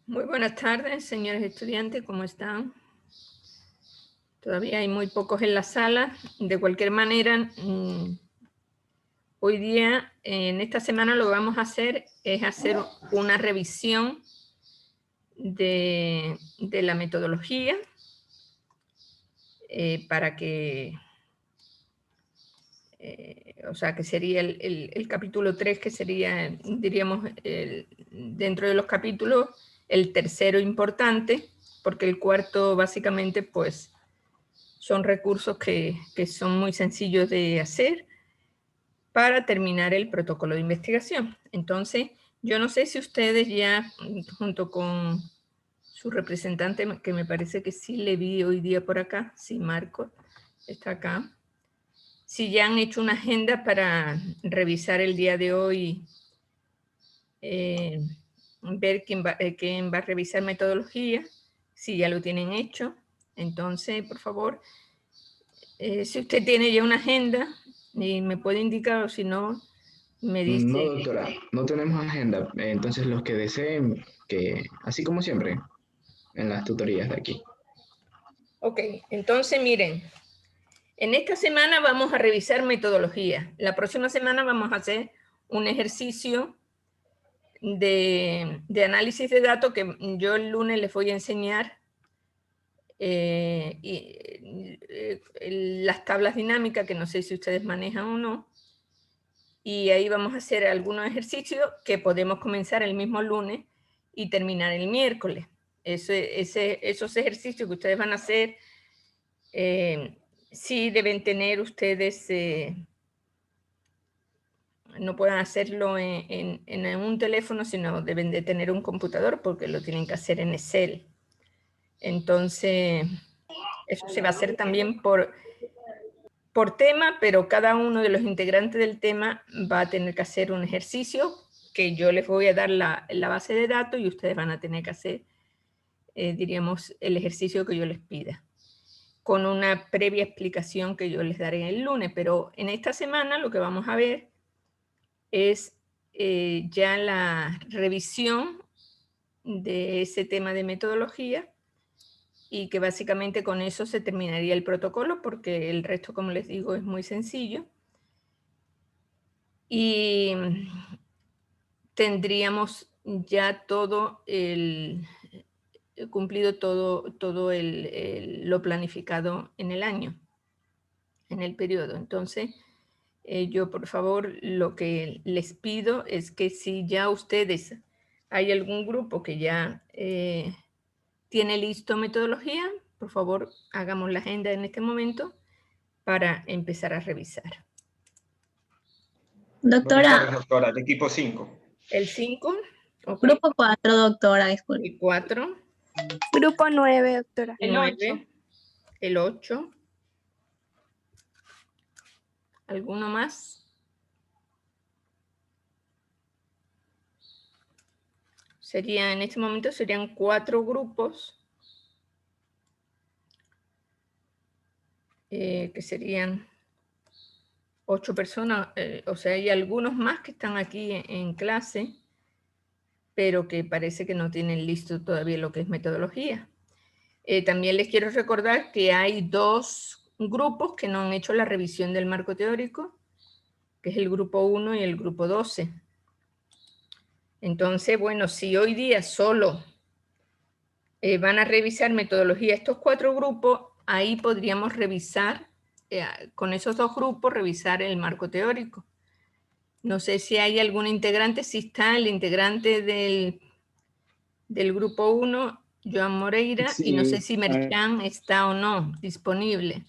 Muy buenas tardes, señores estudiantes, ¿cómo están? Todavía hay muy pocos en la sala. De cualquier manera, hoy día, en esta semana, lo que vamos a hacer es hacer una revisión de la metodología para que, o sea, que sería el capítulo 3, que sería, diríamos, dentro de los capítulos, el tercero importante, porque el cuarto, básicamente, pues, son recursos que son muy sencillos de hacer para terminar el protocolo de investigación. Entonces, yo no sé si ustedes ya, junto con su representante, que me parece que sí le vi hoy día por acá, sí, Marco está acá, si ya han hecho una agenda para revisar el día de hoy, ver quién va a revisar metodología, si ya lo tienen hecho. Entonces, por favor, si usted tiene ya una agenda, y me puede indicar, o si no, me dice. No, doctora, no tenemos agenda. Entonces, los que deseen, que así como siempre, en las tutorías de aquí. Ok, entonces miren, en esta semana vamos a revisar metodología. La próxima semana vamos a hacer un ejercicio de análisis de datos que yo el lunes les voy a enseñar. Las tablas dinámicas, que no sé si ustedes manejan o no. Y ahí vamos a hacer algunos ejercicios que podemos comenzar el mismo lunes y terminar el miércoles. Esos ejercicios que ustedes van a hacer, sí deben tener ustedes, no pueden hacerlo en un teléfono, sino deben de tener un computador porque lo tienen que hacer en Excel. Entonces, eso se va a hacer también por tema, pero cada uno de los integrantes del tema va a tener que hacer un ejercicio que yo les voy a dar la base de datos y ustedes van a tener que hacer, diríamos, el ejercicio que yo les pida, con una previa explicación que yo les daré el lunes. Pero en esta semana lo que vamos a ver es ya la revisión de ese tema de metodología, y que básicamente con eso se terminaría el protocolo, porque el resto, como les digo, es muy sencillo. Y tendríamos ya todo cumplido todo lo planificado en el año, en el periodo. Entonces, yo por favor lo que les pido es que si ya ustedes, hay algún grupo que ya tiene listo metodología, por favor hagamos la agenda en este momento para empezar a revisar. Buenas tardes, Doctora, doctora, de equipo 5. El 5, okay. grupo 4, doctora, disculpe. El 4, Grupo 9, doctora. el 9, el 8. ¿Alguno más? En este momento serían 4 grupos, que serían 8 personas, o sea, hay algunos más que están aquí en clase, pero que parece que no tienen listo todavía lo que es metodología. También les quiero recordar que hay 2 grupos que no han hecho la revisión del marco teórico, que es el grupo 1 y el grupo 12. Entonces, bueno, si hoy día solo van a revisar metodología estos 4 grupos, ahí podríamos revisar, con esos 2 grupos, revisar el marco teórico. No sé si hay algún integrante, si está el integrante del grupo 1, Joan Moreira, Sí, y no sé si Merchan está o no disponible.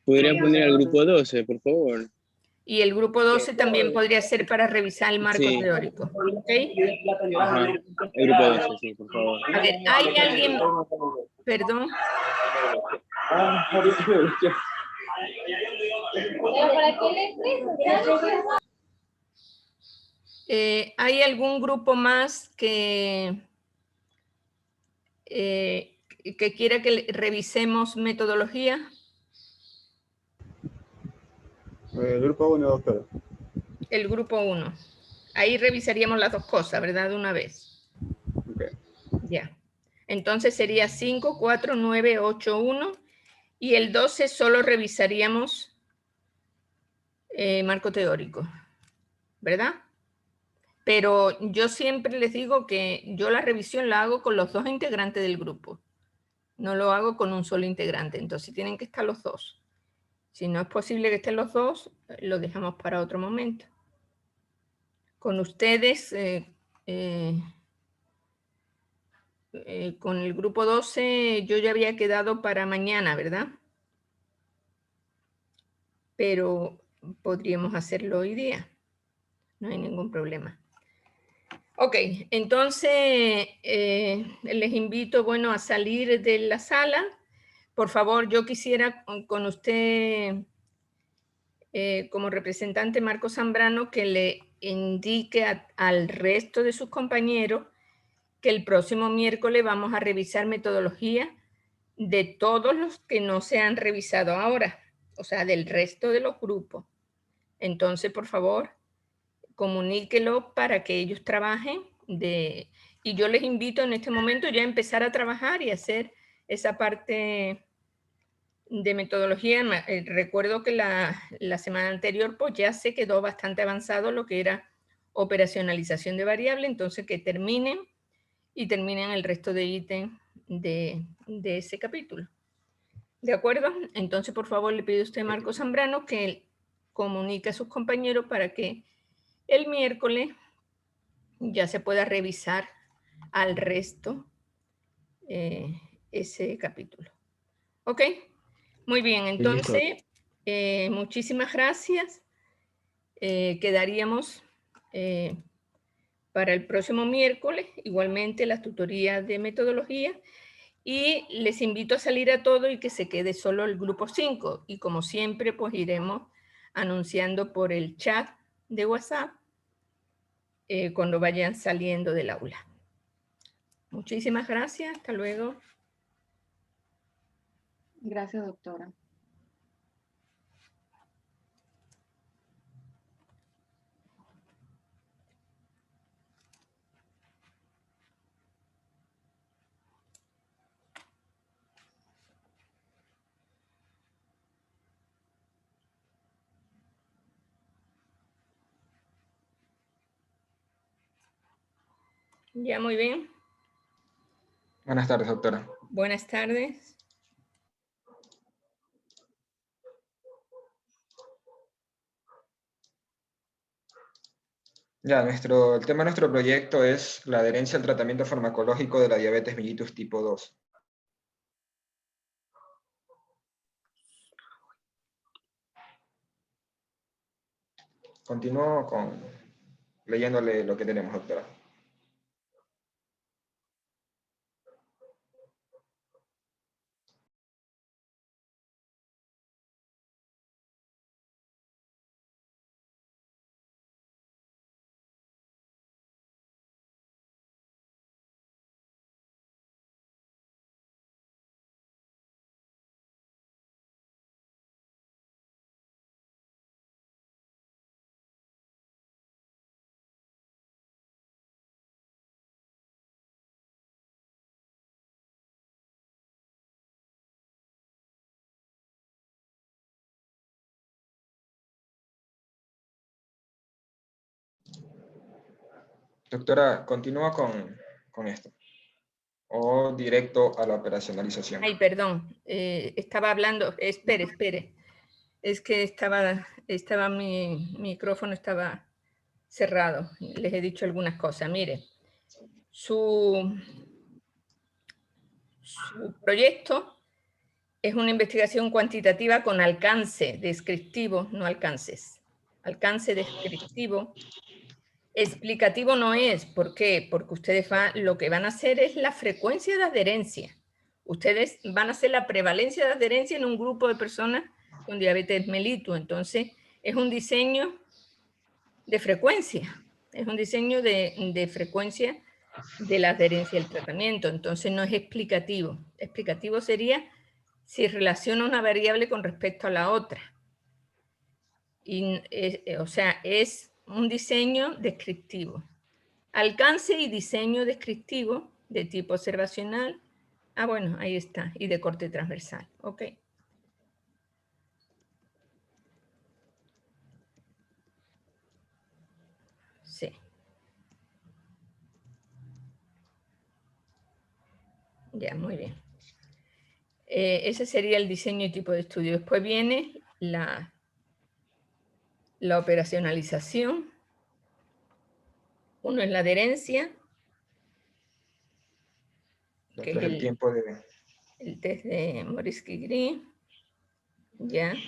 ¿podría poner al grupo 12, por favor? Y el grupo 12 también podría ser para revisar el marco Sí. teórico. ¿Okay? Ajá. El grupo 12, sí, por favor. A ver, ¿hay alguien? Perdón. ¿Hay algún grupo más que quiera que revisemos metodología? El grupo 1, doctora. El grupo 1. Ahí revisaríamos las 2 cosas, ¿verdad? De una vez. Okay. Entonces sería 5, 4, 9, 8, 1. Y el 12 solo revisaríamos marco teórico, ¿verdad? Pero yo siempre les digo que yo la revisión la hago con los 2 integrantes del grupo. No lo hago con un solo integrante. Entonces tienen que estar los 2. Si no es posible que estén los 2, lo dejamos para otro momento. Con ustedes, con el grupo 12, yo ya había quedado para mañana, ¿verdad? Pero podríamos hacerlo hoy día. No hay ningún problema. Ok, entonces les invito, bueno, a salir de la sala. Por favor, yo quisiera con usted, como representante Marco Zambrano, que le indique al resto de sus compañeros que el próximo miércoles vamos a revisar metodología de todos los que no se han revisado ahora, o sea, del resto de los grupos. Entonces, por favor, comuníquelo para que ellos trabajen y yo les invito en este momento ya a empezar a trabajar y hacer esa parte de metodología. Recuerdo que la semana anterior pues ya se quedó bastante avanzado lo que era operacionalización de variable, entonces que terminen el resto de ítems de ese capítulo. ¿De acuerdo? Entonces, por favor, le pido a usted, Marco Zambrano, que comunique a sus compañeros para que el miércoles ya se pueda revisar al resto ese capítulo. ¿Ok? Muy bien, entonces, muchísimas gracias. Quedaríamos para el próximo miércoles, igualmente las tutorías de metodología, y les invito a salir a todo y que se quede solo el grupo 5, y como siempre, pues iremos anunciando por el chat de WhatsApp cuando vayan saliendo del aula. Muchísimas gracias, hasta luego. Gracias, doctora. Ya, muy bien. Buenas tardes, doctora. Buenas tardes. Ya, el tema de nuestro proyecto es la adherencia al tratamiento farmacológico de la diabetes mellitus tipo 2. Continúo leyéndole lo que tenemos, doctora. Doctora, continúa con esto. O directo a la operacionalización. Ay, perdón, estaba hablando, espere. Es que estaba mi micrófono estaba cerrado. Les he dicho algunas cosas. Mire, su proyecto es una investigación cuantitativa con alcance descriptivo, no alcances. Alcance descriptivo. Explicativo no es. ¿Por qué? Porque ustedes lo que van a hacer es la frecuencia de adherencia. Ustedes van a hacer la prevalencia de adherencia en un grupo de personas con diabetes mellitus. Entonces, es un diseño de frecuencia. Es un diseño de frecuencia de la adherencia al tratamiento. Entonces, no es explicativo. Explicativo sería si relaciona una variable con respecto a la otra. O sea, es un diseño descriptivo. Alcance y diseño descriptivo de tipo observacional Ah, bueno, ahí está. Y de corte transversal. Ok. Sí. Ya, muy bien. Ese sería el diseño y tipo de estudio. Después viene la operacionalización. Uno es la adherencia, El que otro es es el tiempo de... el test de Morisky-Green. Ya. otro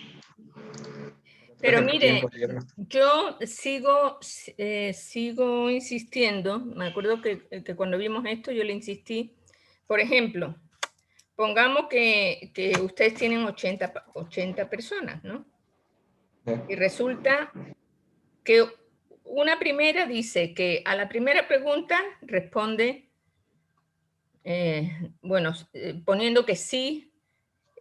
Pero es el tiempo mire, de diagnóstico. yo sigo insistiendo. Me acuerdo que cuando vimos esto yo le insistí. Por ejemplo, pongamos que ustedes tienen 80 personas, ¿no? Y resulta que una primera dice que a la primera pregunta responde, bueno, poniendo que sí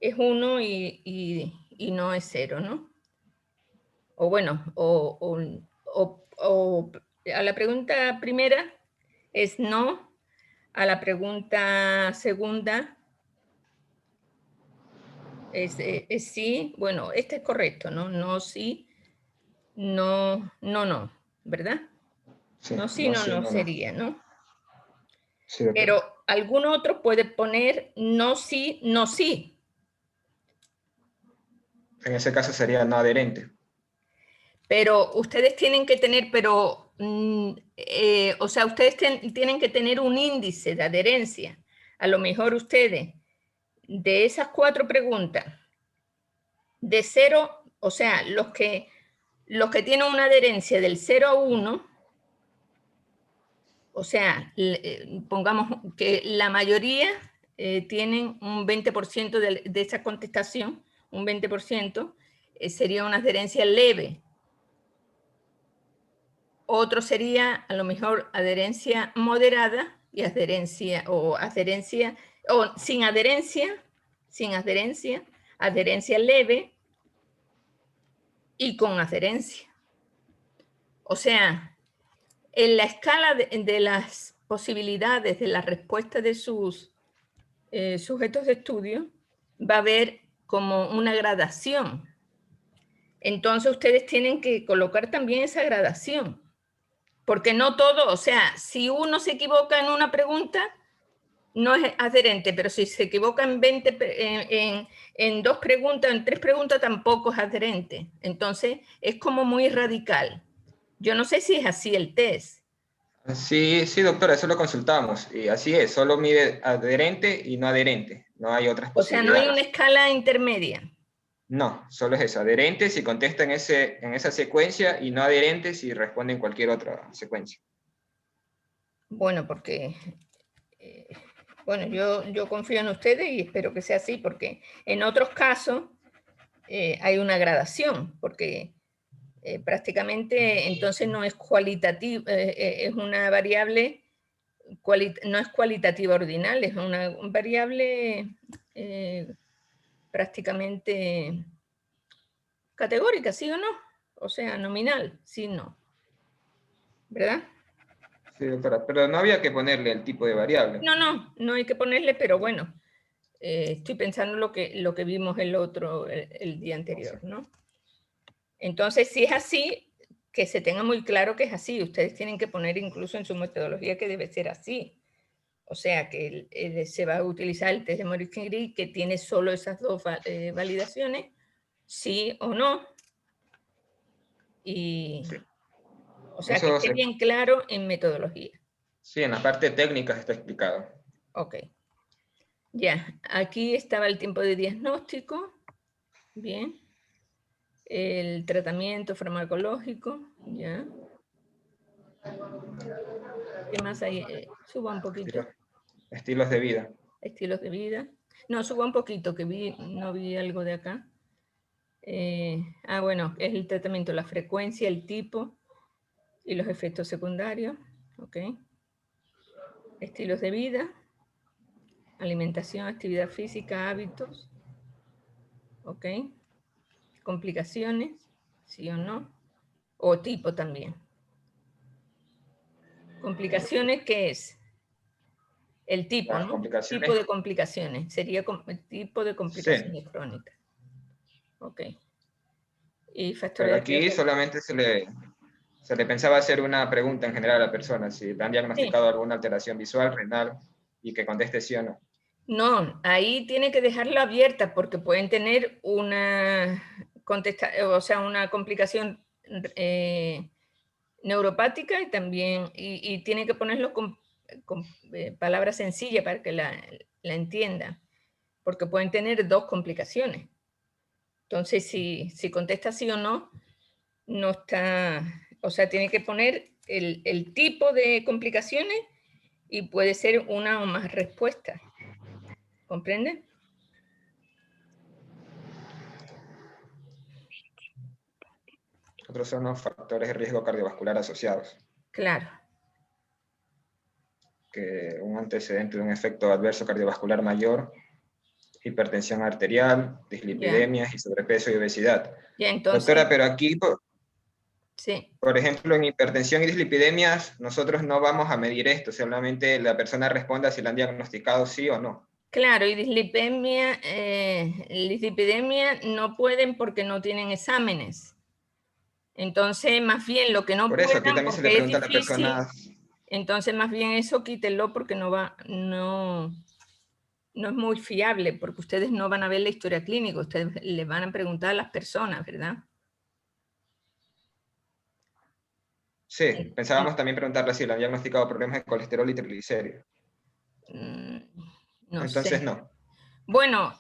es 1 y no es 0, ¿no? O bueno, o a la pregunta primera es no, a la pregunta segunda es sí. Bueno, este es correcto, ¿no? No, sí, no, ¿verdad? Sí, No, sí, no, sí, no no. sería, ¿no? Sí, doctora. Pero algún otro puede poner no, sí, no, sí. En ese caso sería no adherente. Pero ustedes tienen que tener, o sea, ustedes tienen que tener un índice de adherencia. A lo mejor ustedes, de esas 4 preguntas, de 0, o sea, los que tienen una adherencia del 0 a 1, o sea, pongamos que la mayoría tienen un 20% de esa contestación, un 20%, sería una adherencia leve. Otro sería a lo mejor adherencia moderada y adherencia o sin adherencia, adherencia leve y con adherencia. O sea, en la escala de las posibilidades de la respuesta de sus sujetos de estudio va a haber como una gradación. Entonces ustedes tienen que colocar también esa gradación. Porque no todo, o sea, si uno se equivoca en una pregunta, no es adherente, pero si se equivoca en 2 preguntas, en 3 preguntas, tampoco es adherente. Entonces, es como muy radical. Yo no sé si es así el test. Sí, sí, doctora, eso lo consultamos. Y así es, solo mide adherente y no adherente. No hay otras O sea, no hay una posibilidades. escala intermedia. No, solo es eso. Adherente si contesta en esa secuencia y no adherente si responde en cualquier otra secuencia. Bueno, porque bueno, yo confío en ustedes y espero que sea así, porque en otros casos hay una gradación, porque prácticamente entonces no es cualitativo, es una variable, no es cualitativa ordinal, es una variable prácticamente categórica, ¿sí o no? O sea, nominal, sí o no. ¿Verdad? Sí, doctora, pero no había que ponerle el tipo de variable. No hay que ponerle, pero bueno, estoy pensando lo que vimos el día anterior, ¿no? Entonces, si es así, que se tenga muy claro que es así. Ustedes tienen que poner incluso en su metodología que debe ser así. O sea, que se va a utilizar el test de Morisky-Green que tiene solo esas 2 validaciones, sí o no. Y, Sí. o sea, que Eso esté bien claro en metodología. sí, en la parte técnica está explicado. Ok. Ya, aquí estaba el tiempo de diagnóstico. Bien. El tratamiento farmacológico. Ya. ¿Qué más hay? Suba un poquito. Estilos de vida. Estilos de vida. No, suba un poquito, que no vi algo de acá. Bueno, es el tratamiento, la frecuencia, el tipo y los efectos secundarios. Ok. Estilos de vida, alimentación, actividad física, hábitos. Ok. Complicaciones, sí o no. O tipo también. Complicaciones, ¿qué es? El tipo, Las ¿no? complicaciones. Tipo de complicaciones. Sería el tipo de complicaciones crónicas. Ok. Y factores Pero de aquí riesgo. solamente se le pensaba hacer una pregunta en general a la persona, si le han diagnosticado alguna alteración visual, renal, y que conteste sí o no. No, ahí tiene que dejarlo abierta porque pueden tener una una complicación neuropática y también, y tiene que ponerlo con palabras sencillas para que la entienda, porque pueden tener dos complicaciones. Entonces, si contesta sí o no, no está, o sea, tiene que poner el tipo de complicaciones y puede ser una o más respuestas. ¿Comprende? Otros son los factores de riesgo cardiovascular asociados, Claro. que un antecedente de un efecto adverso cardiovascular mayor, hipertensión arterial, dislipidemias y sobrepeso y obesidad. Ya, entonces, Doctora, pero aquí, sí. por ejemplo, en hipertensión y dislipidemias, nosotros no vamos a medir esto, solamente la persona responda si la han diagnosticado sí o no. Claro, y dislipidemia no pueden porque no tienen exámenes. Entonces, más bien lo que no Por eso, aquí puedan, también se le porque es pregunta a la difícil, persona. entonces más bien eso quítenlo porque no es muy fiable, porque ustedes no van a ver la historia clínica, ustedes le van a preguntar a las personas, ¿verdad? Sí, pensábamos también preguntarle si le han diagnosticado problemas de colesterol y triglicéridos. No Entonces, sé. no. Bueno,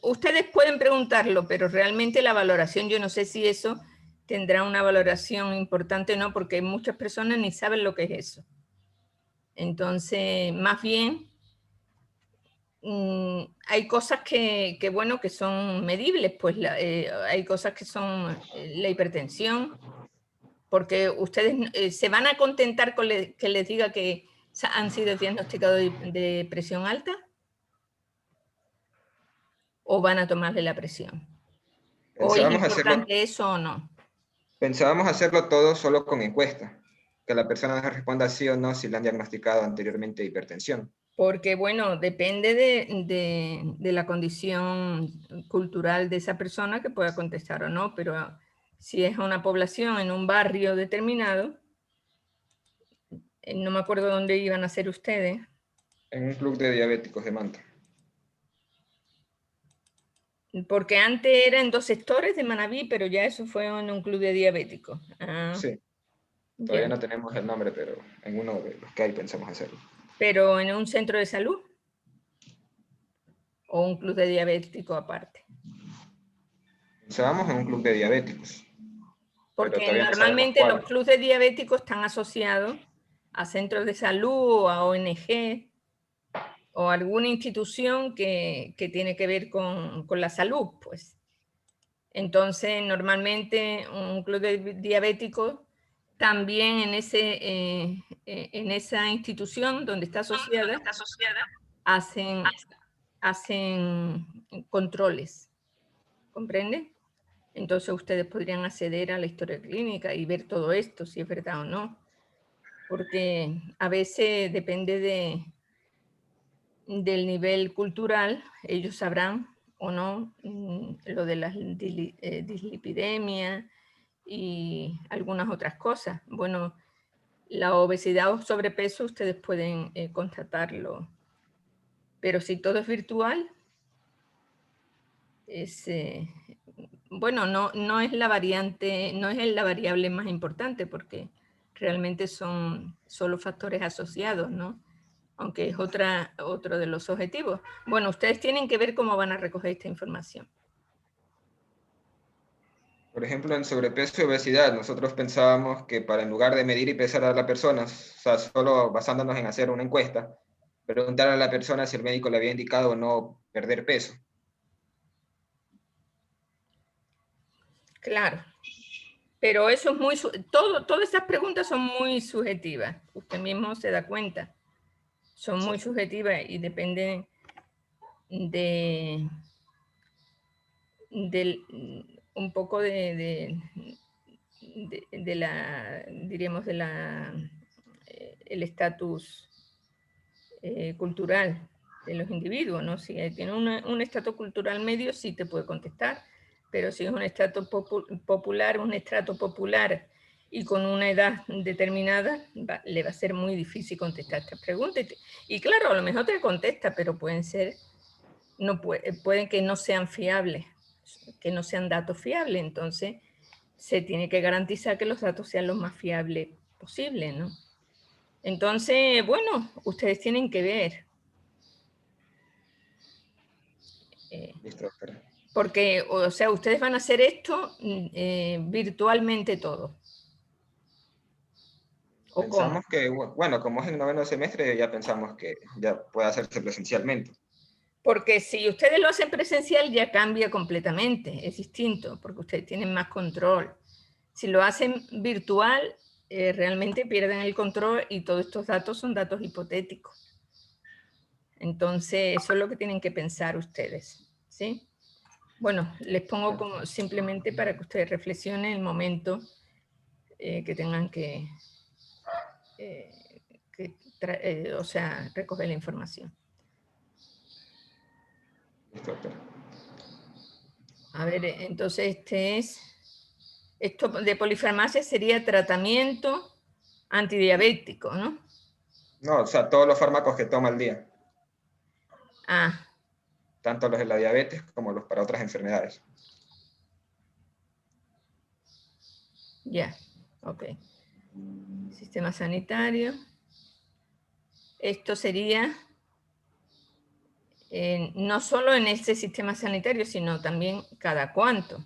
ustedes pueden preguntarlo, pero realmente la valoración, yo no sé si eso tendrá una valoración importante o no, porque muchas personas ni saben lo que es eso. Entonces, más bien, hay cosas que bueno, que son medibles, pues hay cosas que son la hipertensión, porque ustedes se van a contentar con que les diga que han sido diagnosticados de presión alta, o van a tomarle la presión. ¿O es importante eso o no? Pensábamos hacerlo todo solo con encuesta, que la persona responda sí o no si le han diagnosticado anteriormente hipertensión. Porque, bueno, depende de la condición cultural de esa persona que pueda contestar o no, pero si es una población en un barrio determinado, no me acuerdo dónde iban a ser ustedes. En un club de diabéticos de Manta. Porque antes era en 2 sectores de Manabí, pero ya eso fue en un club de diabéticos. Sí, todavía no tenemos el nombre, pero en uno de los que hay pensamos hacerlo. ¿Pero en un centro de salud? ¿O un club de diabéticos aparte? Pensábamos en un club de diabéticos. Porque No normalmente los clubes de diabéticos están asociados a centros de salud o a ONG o alguna institución que tiene que ver con la salud, pues. Entonces, normalmente un club de diabéticos también en esa institución donde está asociada hacen controles, ¿comprende? Entonces ustedes podrían acceder a la historia clínica y ver todo esto, si es verdad o no, porque a veces depende del nivel cultural, ellos sabrán o no lo de las dislipidemias y algunas otras cosas. Bueno, la obesidad o sobrepeso ustedes pueden constatarlo, pero si todo es virtual, bueno, no es la variante, no es la variable más importante porque realmente son solo factores asociados, ¿no? Aunque es otro de los objetivos. Bueno, ustedes tienen que ver cómo van a recoger esta información. Por ejemplo, en sobrepeso y obesidad, nosotros pensábamos que para en lugar de medir y pesar a la persona, o sea, solo basándonos en hacer una encuesta, preguntar a la persona si el médico le había indicado o no perder peso. Claro. Pero eso es muy, todas esas preguntas son muy subjetivas. Usted mismo se da cuenta. Son muy subjetivas y dependen un poco de la, diríamos, el estatus cultural de los individuos, ¿no? Si tiene un estrato cultural medio, sí te puede contestar, pero si es un estrato popular y con una edad determinada, le va a ser muy difícil contestar esta pregunta. Y claro, a lo mejor te contesta, pero pueden que no sean fiables, que no sean datos fiables. Entonces, se tiene que garantizar que los datos sean los más fiables posibles, ¿no? Entonces, bueno, ustedes tienen que ver. Listo, doctora. Porque, o sea, ustedes van a hacer esto virtualmente todo. ¿O Pensamos cómo? que, bueno, como es el 9º semestre, ya pensamos que ya puede hacerse presencialmente. Porque si ustedes lo hacen presencial ya cambia completamente, es distinto, porque ustedes tienen más control. Si lo hacen virtual, realmente pierden el control y todos estos datos son datos hipotéticos. Entonces, eso es lo que tienen que pensar ustedes, ¿sí? Bueno, les pongo como simplemente para que ustedes reflexionen el momento que tengan que o sea, recoger la información. Listo, doctora. A ver, entonces esto de polifarmacia sería tratamiento antidiabético, ¿no? No, o sea, todos los fármacos que toma al día, Ah, tanto los de la diabetes como los para otras enfermedades. ya, ok. Sistema sanitario. Esto sería no solo en este sistema sanitario, sino también cada cuánto.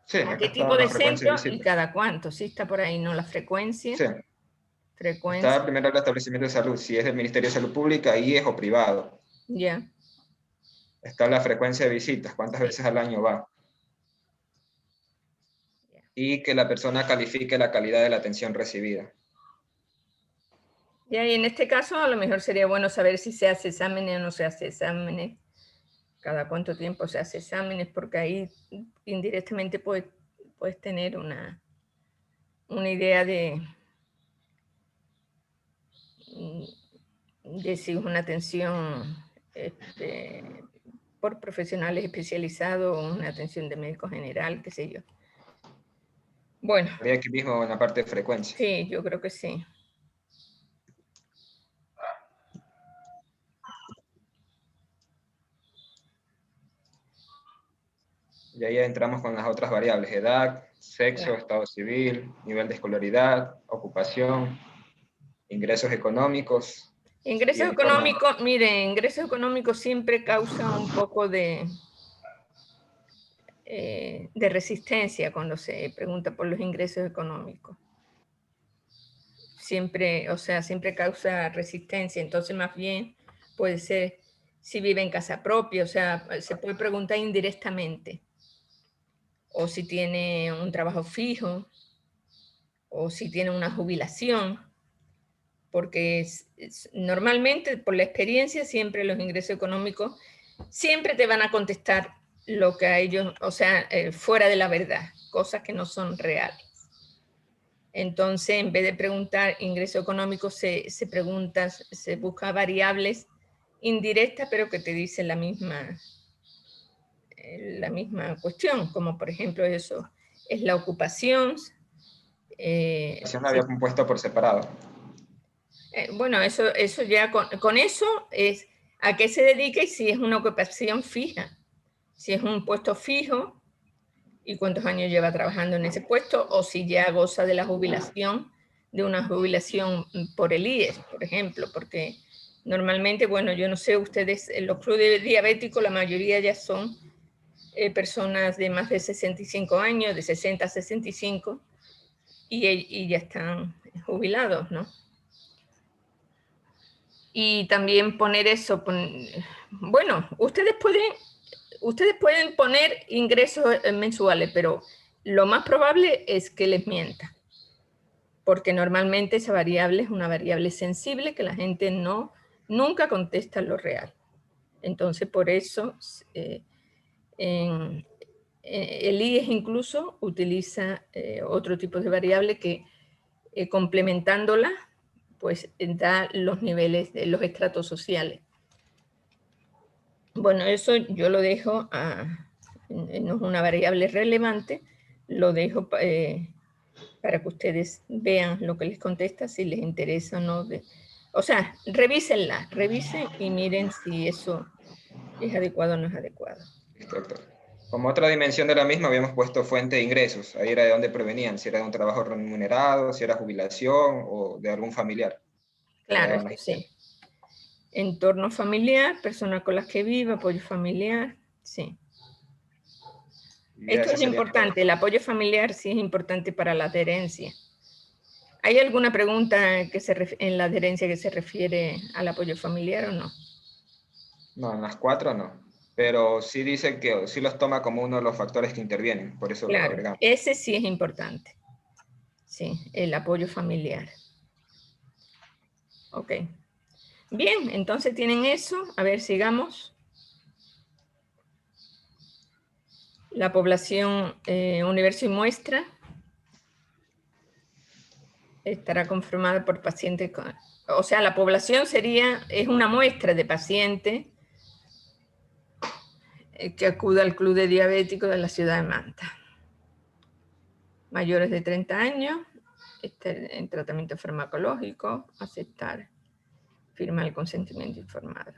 Sí, ¿A acá qué está tipo de la frecuencia de centro y visitas. cada cuánto? Sí, está por ahí, ¿no? La frecuencia. Sí, Frecuencia, está primero el establecimiento de salud, si es del Ministerio de Salud Pública, IES o privado. ya. Está la frecuencia de visitas, cuántas Sí. veces al año va. Y que la persona califique la calidad de la atención recibida. Ya, y en este caso a lo mejor sería bueno saber si se hace exámenes o no se hace exámenes, cada cuánto tiempo se hace exámenes, porque ahí indirectamente puedes tener una idea de si es una atención por profesionales especializados o una atención de médico general, qué sé yo. Bueno, Habría aquí mismo en la parte de frecuencia. sí, yo creo que sí. Y ahí entramos con las otras variables: edad, sexo, Claro. estado civil, nivel de escolaridad, ocupación, ingresos económicos. Y Ingresos entorno. económicos, mire, ingresos económicos siempre causa un poco de resistencia cuando se pregunta por los ingresos económicos. Siempre, o sea, siempre causa resistencia. Entonces, más bien puede ser si vive en casa propia, o sea, se puede preguntar indirectamente. O si tiene un trabajo fijo, o si tiene una jubilación, porque normalmente, por la experiencia, siempre los ingresos económicos siempre te van a contestar lo que a ellos, o sea, fuera de la verdad, cosas que no son reales. Entonces, en vez de preguntar ingreso económico, se busca variables indirectas, pero que te dicen la misma cuestión, como por ejemplo eso, es la ocupación. No había compuesto por separado. Bueno, eso ya con eso es a qué se dedica y si es una ocupación fija. Si es un puesto fijo y cuántos años lleva trabajando en ese puesto, o si ya goza de la jubilación, de una jubilación por el IES, por ejemplo, porque normalmente, bueno, yo no sé, ustedes, en los clubes diabéticos, la mayoría ya son personas de más de 65 años, de 60 a 65, y ya están jubilados, ¿no? Y también poner eso, bueno, ustedes pueden poner ingresos mensuales, pero lo más probable es que les mienta, porque normalmente esa variable es una variable sensible que la gente nunca contesta lo real. Entonces, por eso el IES incluso utiliza otro tipo de variable que complementándola pues da los niveles de los estratos sociales. Bueno, eso yo lo dejo, no es una variable relevante, lo dejo para que ustedes vean lo que les contesta, si les interesa o no. O sea, revisen y miren si eso es adecuado o no es adecuado. Listo, doctor. Como otra dimensión de la misma habíamos puesto fuente de ingresos. Ahí era de dónde provenían, si era de un trabajo remunerado, si era jubilación o de algún familiar. Claro, esto sí. Entorno familiar, personas con las que vive, apoyo familiar, sí. Esto es importante, el apoyo familiar sí es importante para la adherencia. ¿Hay alguna pregunta en la adherencia que se refiere al apoyo familiar o no? No, en las 4 no. Pero sí dice que sí los toma como uno de los factores que intervienen, por eso lo agregamos. Ese sí es importante. Sí, el apoyo familiar. Ok. Bien, entonces tienen eso. A ver, sigamos. La población, universo y muestra, estará conformada por pacientes con... O sea, la población es una muestra de pacientes que acude al Club de Diabéticos de la ciudad de Manta. Mayores de 30 años, en tratamiento farmacológico, aceptar, firma el consentimiento informado.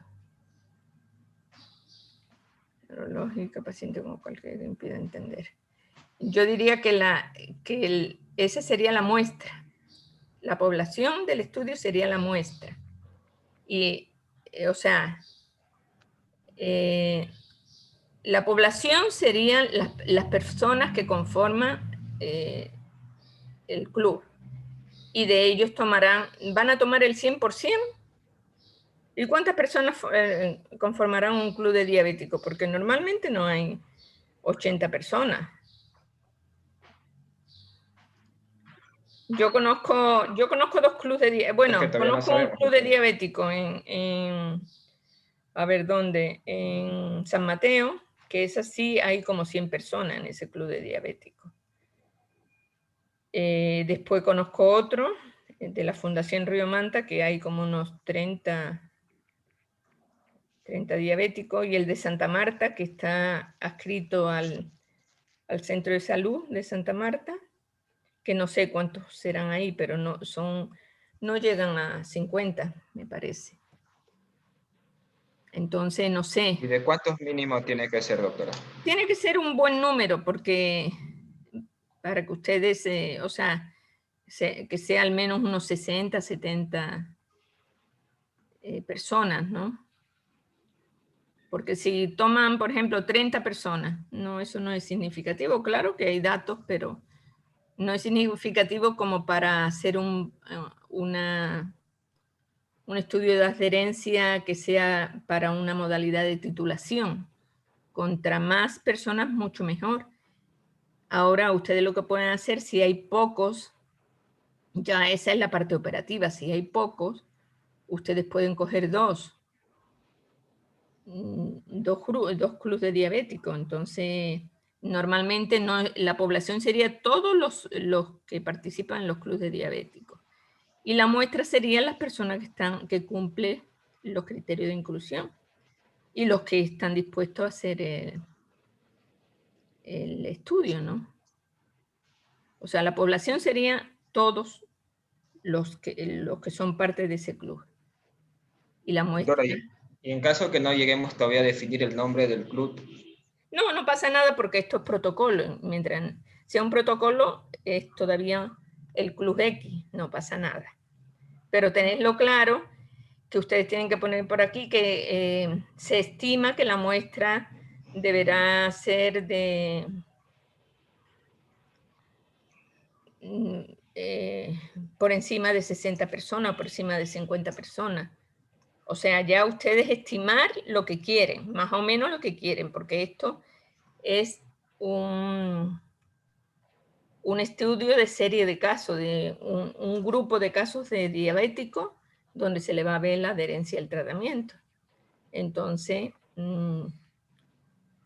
Neurológica, paciente con cualquier que impida entender. Yo diría que esa sería la muestra. La población del estudio sería la muestra. Y, o sea, la población serían las personas que conforman el club. Y de ellos van a tomar el 100%. ¿Y cuántas personas conformarán un club de diabéticos? Porque normalmente no hay 80 personas. Yo conozco 2 clubes de diabéticos. Bueno, conozco un club de diabéticos a ver, ¿dónde? En San Mateo, que es así, hay como 100 personas en ese club de diabéticos. Después conozco otro, de la Fundación Río Manta, que hay como unos 30 diabéticos, y el de Santa Marta, que está adscrito al Centro de Salud de Santa Marta, que no sé cuántos serán ahí, pero no llegan a 50, me parece. Entonces, no sé. ¿Y de cuántos mínimos tiene que ser, doctora? Tiene que ser un buen número, porque para que ustedes, o sea, que sea al menos unos 60, 70 personas, ¿no? Porque si toman, por ejemplo, 30 personas, no, eso no es significativo. Claro que hay datos, pero no es significativo como para hacer un estudio de adherencia que sea para una modalidad de titulación. Contra más personas, mucho mejor. Ahora, ustedes lo que pueden hacer, si hay pocos, ya esa es la parte operativa, si hay pocos, ustedes pueden coger dos clubes de diabéticos. Entonces, normalmente la población sería todos los que participan en los clubes de diabéticos. Y la muestra serían las personas que cumplen los criterios de inclusión y los que están dispuestos a hacer el estudio, ¿no? O sea, la población sería todos los que son parte de ese club. Y la muestra... Doctora, y en caso que no lleguemos todavía a definir el nombre del club. No pasa nada porque esto es protocolo. Mientras sea un protocolo, es todavía el club X, no pasa nada. Pero tenedlo claro que ustedes tienen que poner por aquí que se estima que la muestra deberá ser de... por encima de 60 personas, por encima de 50 personas. O sea, ya ustedes estimar lo que quieren, más o menos lo que quieren, porque esto es un estudio de serie de casos, de un grupo de casos de diabéticos, donde se le va a ver la adherencia al tratamiento. Entonces,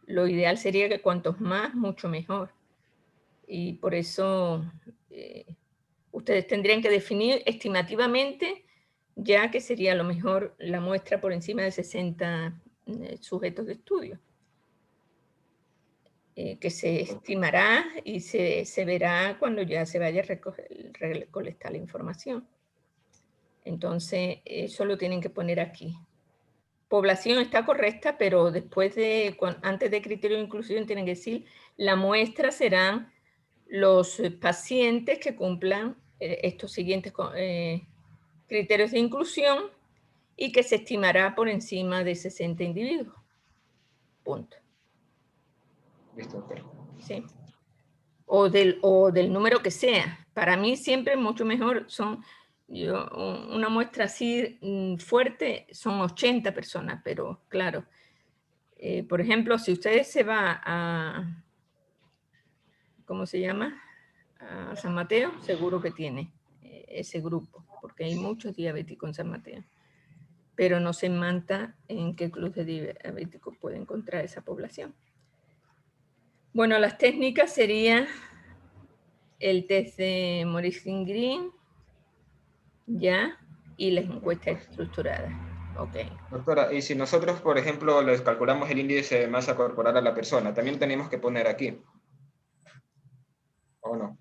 lo ideal sería que cuantos más, mucho mejor. Y por eso ustedes tendrían que definir estimativamente ya que sería a lo mejor la muestra por encima de 60 sujetos de estudio, que se estimará y se verá cuando ya se vaya a recolectar la información. Entonces, eso lo tienen que poner aquí. Población está correcta, pero después antes de criterio de inclusión tienen que decir, la muestra serán los pacientes que cumplan estos siguientes criterios de inclusión y que se estimará por encima de 60 individuos. Punto. Listo, doctora. ¿Sí? O del número que sea. Para mí siempre mucho mejor son, una muestra así fuerte son 80 personas, pero claro, por ejemplo, si ustedes se va a, ¿cómo se llama? A San Mateo, seguro que tiene ese grupo, porque hay muchos diabéticos en San Mateo. Pero no se manta en qué club de diabéticos puede encontrar esa población. Bueno, las técnicas serían el test de Morrison-Green, ya, y las encuestas estructuradas. Ok. Doctora, y si nosotros, por ejemplo, les calculamos el índice de masa corporal a la persona, también tenemos que poner aquí, ¿o no?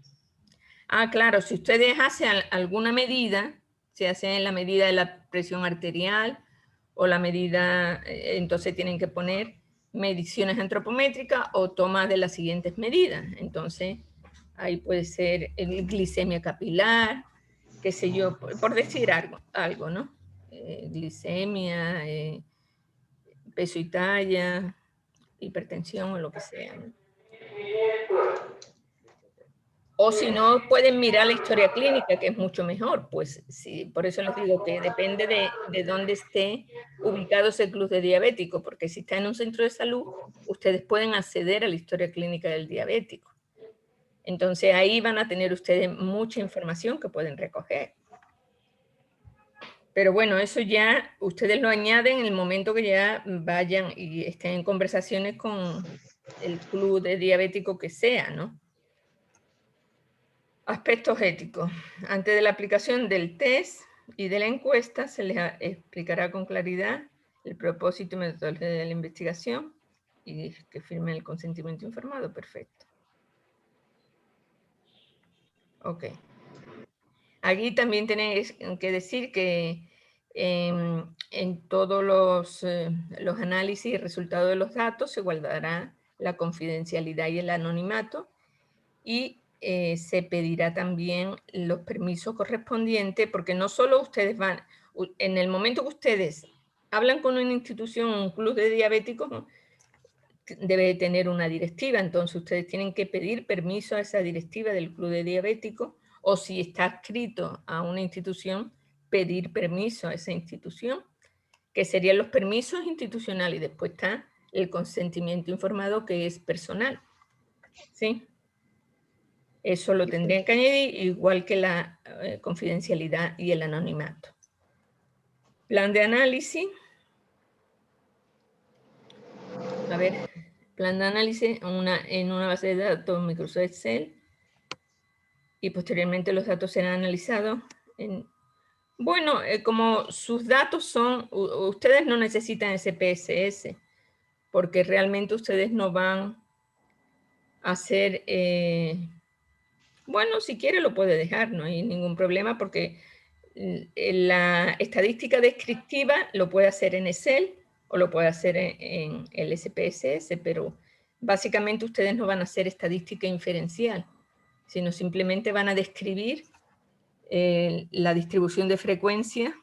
Ah, claro, si ustedes hacen alguna medida, se hace la medida de la presión arterial o la medida, entonces tienen que poner mediciones antropométricas o tomas de las siguientes medidas. Entonces, ahí puede ser glicemia capilar, qué sé yo, por decir algo, ¿no? Glicemia, peso y talla, hipertensión o lo que sea, ¿no? O si no, pueden mirar la historia clínica, que es mucho mejor. Pues sí, por eso les digo que depende de dónde esté ubicado ese club de diabético, porque si está en un centro de salud, ustedes pueden acceder a la historia clínica del diabético. Entonces ahí van a tener ustedes mucha información que pueden recoger. Pero bueno, eso ya ustedes lo añaden en el momento que ya vayan y estén en conversaciones con el club de diabético que sea, ¿no? Aspectos éticos. Antes de la aplicación del test y de la encuesta, se les explicará con claridad el propósito y metodología de la investigación y que firmen el consentimiento informado. Perfecto. Ok. Aquí también tienen que decir que en todos los análisis y resultados de los datos se guardará la confidencialidad y el anonimato y se pedirá también los permisos correspondientes, porque no solo ustedes van, en el momento que ustedes hablan con una institución, un club de diabéticos, debe tener una directiva, entonces ustedes tienen que pedir permiso a esa directiva del club de diabéticos, o si está adscrito a una institución, pedir permiso a esa institución, que serían los permisos institucionales, y después está el consentimiento informado, que es personal, ¿sí? Eso lo tendrían que añadir, igual que la confidencialidad y el anonimato. Plan de análisis. A ver, plan de análisis en una base de datos Microsoft Excel. Y posteriormente los datos serán analizados. Bueno, como sus datos son, ustedes no necesitan SPSS, porque realmente ustedes no van a hacer... bueno, si quiere lo puede dejar, no hay ningún problema, porque la estadística descriptiva lo puede hacer en Excel o lo puede hacer en el SPSS, pero básicamente ustedes no van a hacer estadística inferencial, sino simplemente van a describir la distribución de frecuencia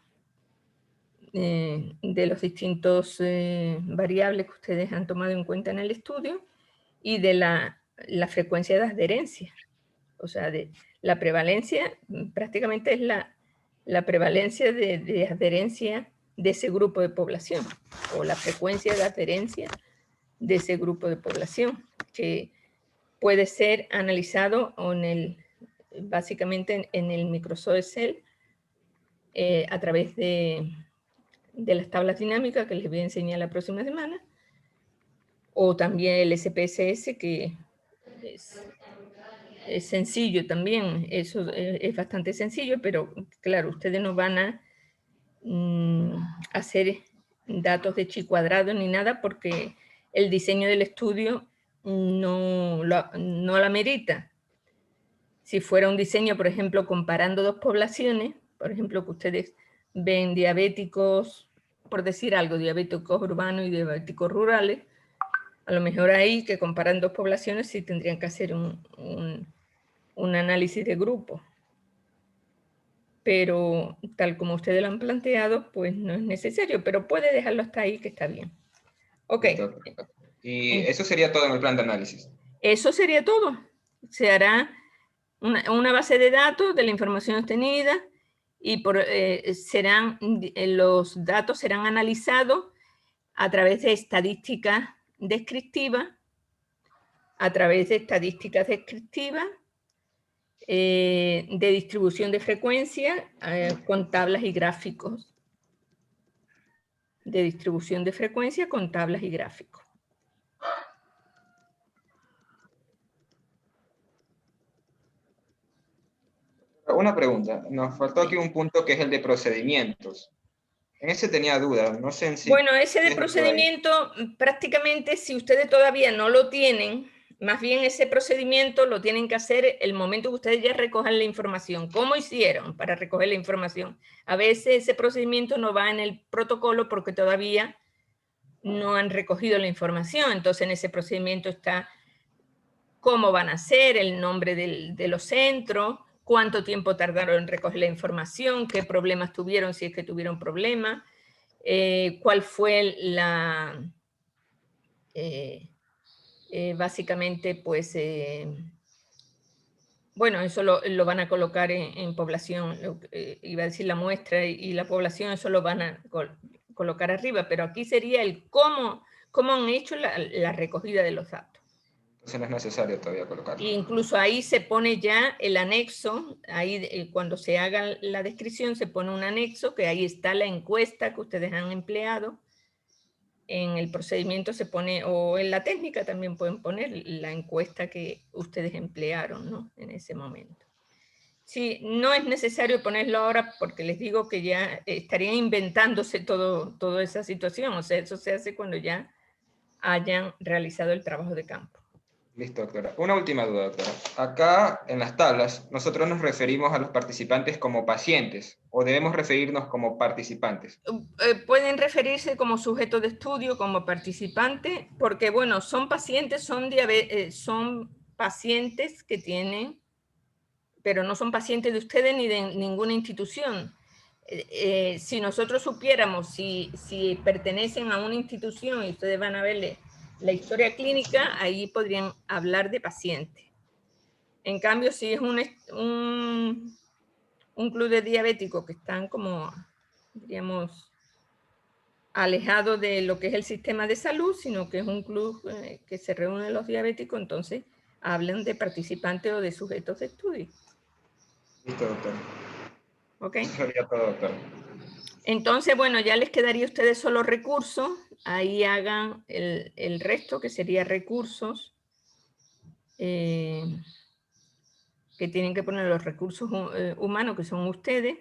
de los distintos variables que ustedes han tomado en cuenta en el estudio y de la frecuencia de adherencia. O sea, la prevalencia prácticamente es la prevalencia de adherencia de ese grupo de población o la frecuencia de adherencia de ese grupo de población, que puede ser analizado básicamente en el Microsoft Excel a través de las tablas dinámicas que les voy a enseñar la próxima semana, o también el SPSS, que es sencillo también, eso es bastante sencillo, pero claro, ustedes no van a hacer datos de chi cuadrado ni nada, porque el diseño del estudio no la merita. Si fuera un diseño, por ejemplo, comparando dos poblaciones, por ejemplo, que ustedes ven diabéticos, por decir algo, diabéticos urbanos y diabéticos rurales, a lo mejor ahí que comparan dos poblaciones sí tendrían que hacer un análisis de grupo. Pero tal como ustedes lo han planteado, pues no es necesario, pero puede dejarlo hasta ahí que está bien. Ok. Listo. Y eso sería todo en el plan de análisis. Eso sería todo. Se hará una base de datos de la información obtenida y los datos serán analizados a través de estadísticas descriptivas, de distribución de frecuencia con tablas y gráficos. De distribución de frecuencia con tablas y gráficos. Una pregunta, nos faltó aquí un punto que es el de procedimientos. En ese tenía duda, no sé en sí. Bueno, ese de procedimiento, prácticamente si ustedes todavía no lo tienen, más bien ese procedimiento lo tienen que hacer el momento que ustedes ya recojan la información. ¿Cómo hicieron para recoger la información? A veces ese procedimiento no va en el protocolo porque todavía no han recogido la información. Entonces en ese procedimiento está cómo van a ser, el nombre de los centros, cuánto tiempo tardaron en recoger la información, qué problemas tuvieron, si es que tuvieron problemas, cuál fue básicamente, pues, bueno, eso lo van a colocar en población, iba a decir la muestra y la población, eso lo van a colocar arriba, pero aquí sería el cómo han hecho la recogida de los datos. Entonces no es necesario todavía colocarlo. E incluso ahí se pone ya el anexo, ahí cuando se haga la descripción se pone un anexo, que ahí está la encuesta que ustedes han empleado. En el procedimiento se pone, o en la técnica también pueden poner la encuesta que ustedes emplearon, ¿no? En ese momento. Sí, no es necesario ponerlo ahora porque les digo que ya estarían inventándose toda esa situación. O sea, eso se hace cuando ya hayan realizado el trabajo de campo. Listo, doctora. Una última duda, doctora. Acá en las tablas, nosotros nos referimos a los participantes como pacientes o debemos referirnos como participantes. Pueden referirse como sujeto de estudio, como participante, porque bueno, son pacientes, son pacientes que tienen, pero no son pacientes de ustedes ni de ninguna institución. Si nosotros supiéramos si pertenecen a una institución y ustedes van a verle la historia clínica, ahí podrían hablar de pacientes. En cambio, si es un club de diabéticos que están como, diríamos, alejados de lo que es el sistema de salud, sino que es un club que se reúnen los diabéticos, entonces hablan de participantes o de sujetos de estudio. Listo, doctor. ¿Ok? Eso sería todo, doctor. Entonces, bueno, ya les quedaría a ustedes solo recursos. Ahí hagan el resto, que sería recursos, que tienen que poner los recursos humanos, que son ustedes.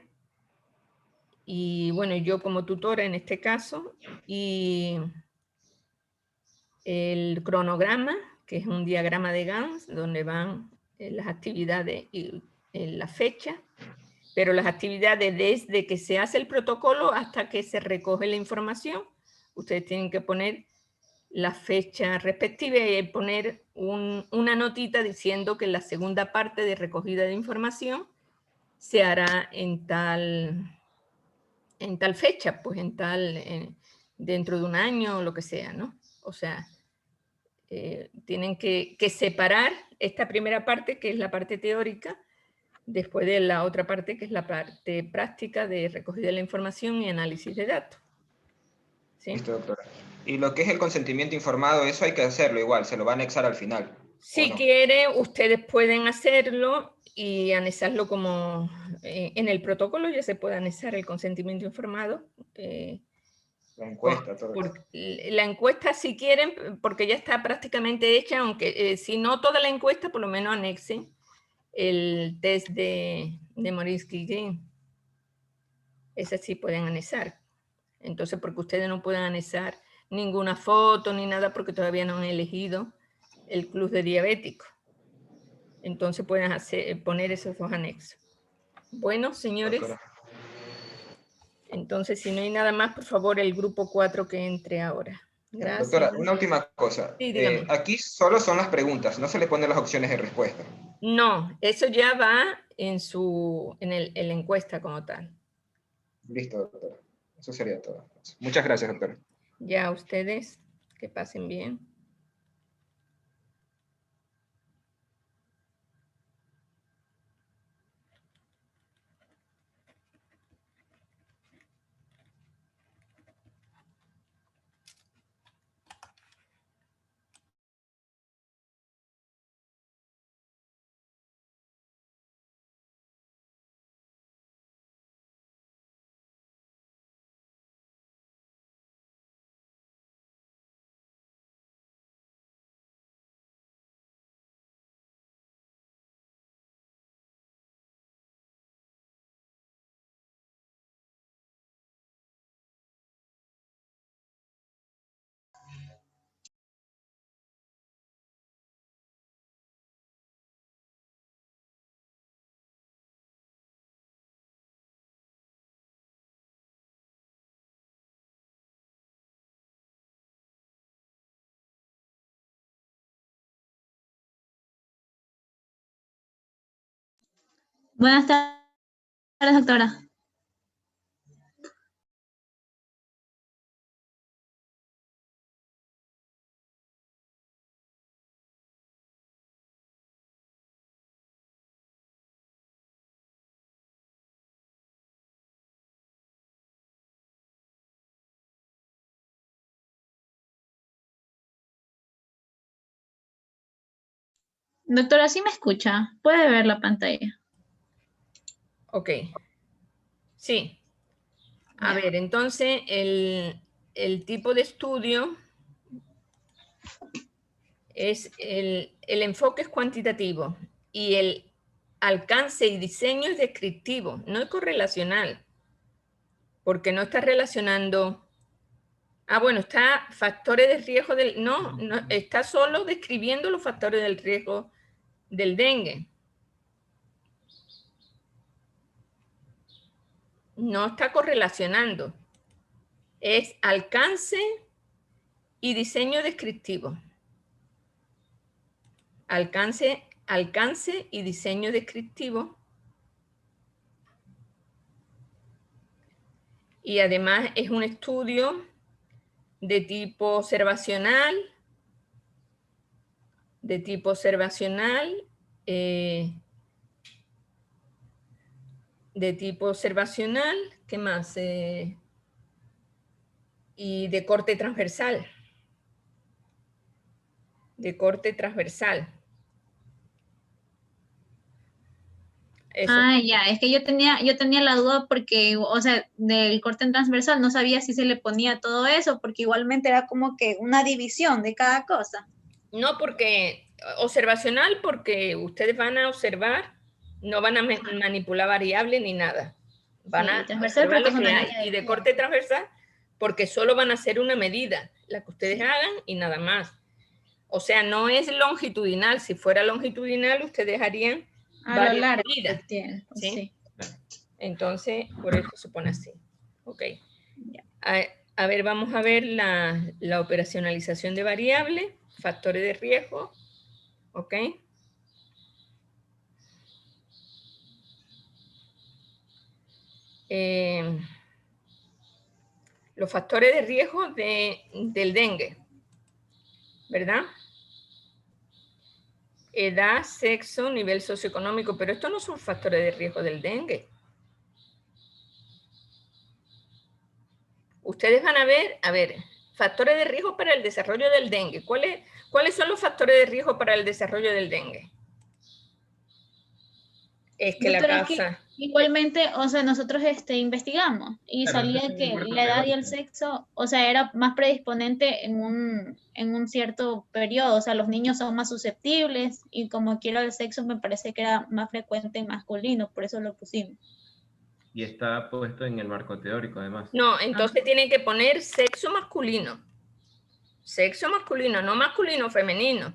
Y bueno, yo como tutora en este caso. Y el cronograma, que es un diagrama de Gantt, donde van las actividades y la fecha. Pero las actividades desde que se hace el protocolo hasta que se recoge la información, ustedes tienen que poner la fecha respectiva y poner una notita diciendo que la segunda parte de recogida de información se hará en tal fecha, pues dentro de un año o lo que sea, ¿no? O sea, tienen que separar esta primera parte, que es la parte teórica, después de la otra parte, que es la parte práctica de recogida de la información y análisis de datos. ¿Sí? Listo, doctora. Y lo que es el consentimiento informado, eso hay que hacerlo igual, se lo va a anexar al final. Si quiere, ustedes pueden hacerlo y anexarlo como en el protocolo, ya se puede anexar el consentimiento informado. La encuesta, todo eso. La encuesta, si quieren, porque ya está prácticamente hecha, aunque si no toda la encuesta, por lo menos anexen el test de Morisky-Green. Esas sí pueden anexar. Entonces, porque ustedes no pueden anexar ninguna foto ni nada porque todavía no han elegido el club de diabéticos. Entonces pueden poner esos dos anexos. Bueno, señores. Doctora. Entonces, si no hay nada más, por favor, el grupo 4 que entre ahora. Gracias. Doctora, una última cosa. Sí, dígame. Aquí solo son las preguntas, no se le ponen las opciones de respuesta. No, eso ya va en la encuesta como tal. Listo, doctora. Eso sería todo. Muchas gracias, doctora. Ya ustedes, que pasen bien. Buenas tardes, doctora. Doctora, ¿sí me escucha? ¿Puede ver la pantalla? Ok. Sí. A Ya. ver, entonces el tipo de estudio es el enfoque es cuantitativo y el alcance y diseño es descriptivo, no es correlacional, porque no está relacionando. Bueno, está factores de riesgo del. No, está solo describiendo los factores del riesgo del dengue. No está correlacionando. Es alcance y diseño descriptivo. Alcance y diseño descriptivo. Y además es un estudio de tipo observacional, ¿qué más? Y de corte transversal. Eso. Ya, es que yo tenía la duda porque, o sea, del corte en transversal no sabía si se le ponía todo eso, porque igualmente era como que una división de cada cosa. No, porque observacional, porque ustedes van a observar, no van a manipular variables ni nada. Van Sí, a transversal observar porque lo es que una hay. línea de Y de tiempo. corte transversal, porque solo van a hacer una medida, la que ustedes hagan y nada más. O sea, no es longitudinal. Si fuera longitudinal, ustedes harían A lo varias largo medidas. del tiempo, ¿Sí? sí. Entonces, por eso se pone así. Ok. Ya. A ver, vamos a ver la operacionalización de variables, factores de riesgo. Ok. Los factores de riesgo del dengue, ¿verdad? Edad, sexo, nivel socioeconómico, pero estos no son factores de riesgo del dengue. Ustedes van a ver, factores de riesgo para el desarrollo del dengue. ¿Cuáles son los factores de riesgo para el desarrollo del dengue? Es que Doctora, la es que casa... igualmente, o sea, nosotros investigamos y salía que la edad y el sexo, o sea, era más predisponente en un cierto periodo, o sea, los niños son más susceptibles y como quiera el sexo me parece que era más frecuente en masculino, por eso lo pusimos. Y está puesto en el marco teórico, además. No, entonces tienen que poner sexo masculino. Sexo masculino, no masculino o femenino.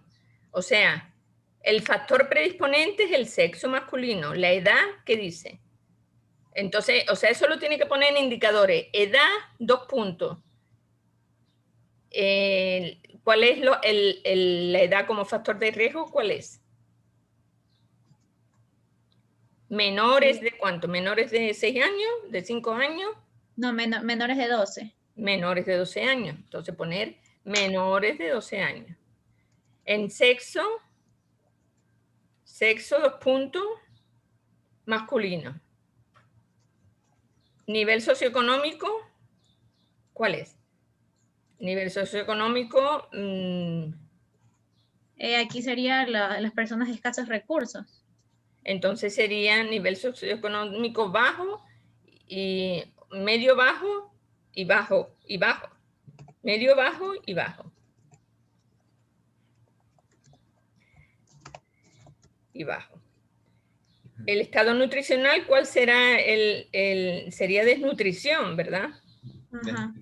O sea, el factor predisponente es el sexo masculino. La edad, ¿qué dice? Entonces, o sea, eso lo tiene que poner en indicadores. Edad, 2 puntos. ¿Cuál es la edad como factor de riesgo? ¿Cuál es? ¿Menores de cuánto? ¿Menores de 6 años? ¿De 5 años? No, menores de 12. Menores de 12 años. Entonces poner menores de 12 años. En sexo, 2 puntos, masculino. Nivel socioeconómico, ¿cuál es? Nivel socioeconómico, Aquí serían las personas de escasos recursos. entonces sería nivel socioeconómico bajo y medio bajo y bajo y bajo. Medio bajo y bajo. Y bajo. El estado nutricional, ¿cuál será? Sería desnutrición, ¿verdad? Ajá.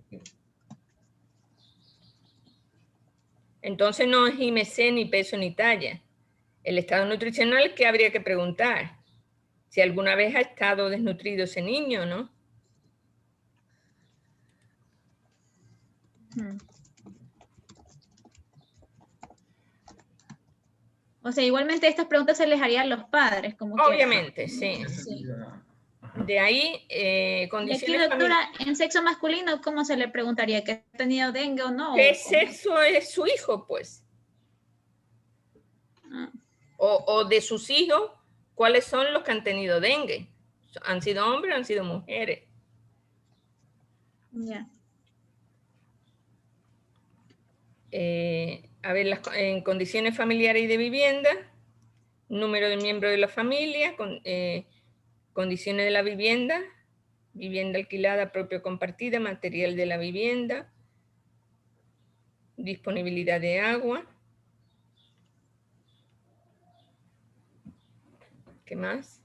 Entonces no es IMC, ni peso, ni talla. El estado nutricional, ¿qué habría que preguntar? Si alguna vez ha estado desnutrido ese niño, ¿no? O sea, igualmente estas preguntas se les harían a los padres, como Obviamente, sí. De ahí, y aquí, condiciones doctora, en sexo masculino, ¿cómo se le preguntaría? ¿Que ha tenido dengue o no? ¿Qué sexo es su hijo, pues? O de sus hijos, ¿cuáles son los que han tenido dengue? ¿Han sido hombres o han sido mujeres? Ya. A ver, en condiciones familiares y de vivienda, número de miembros de la familia, condiciones de la vivienda, vivienda alquilada, propia o compartida, material de la vivienda, disponibilidad de agua. ¿Qué más?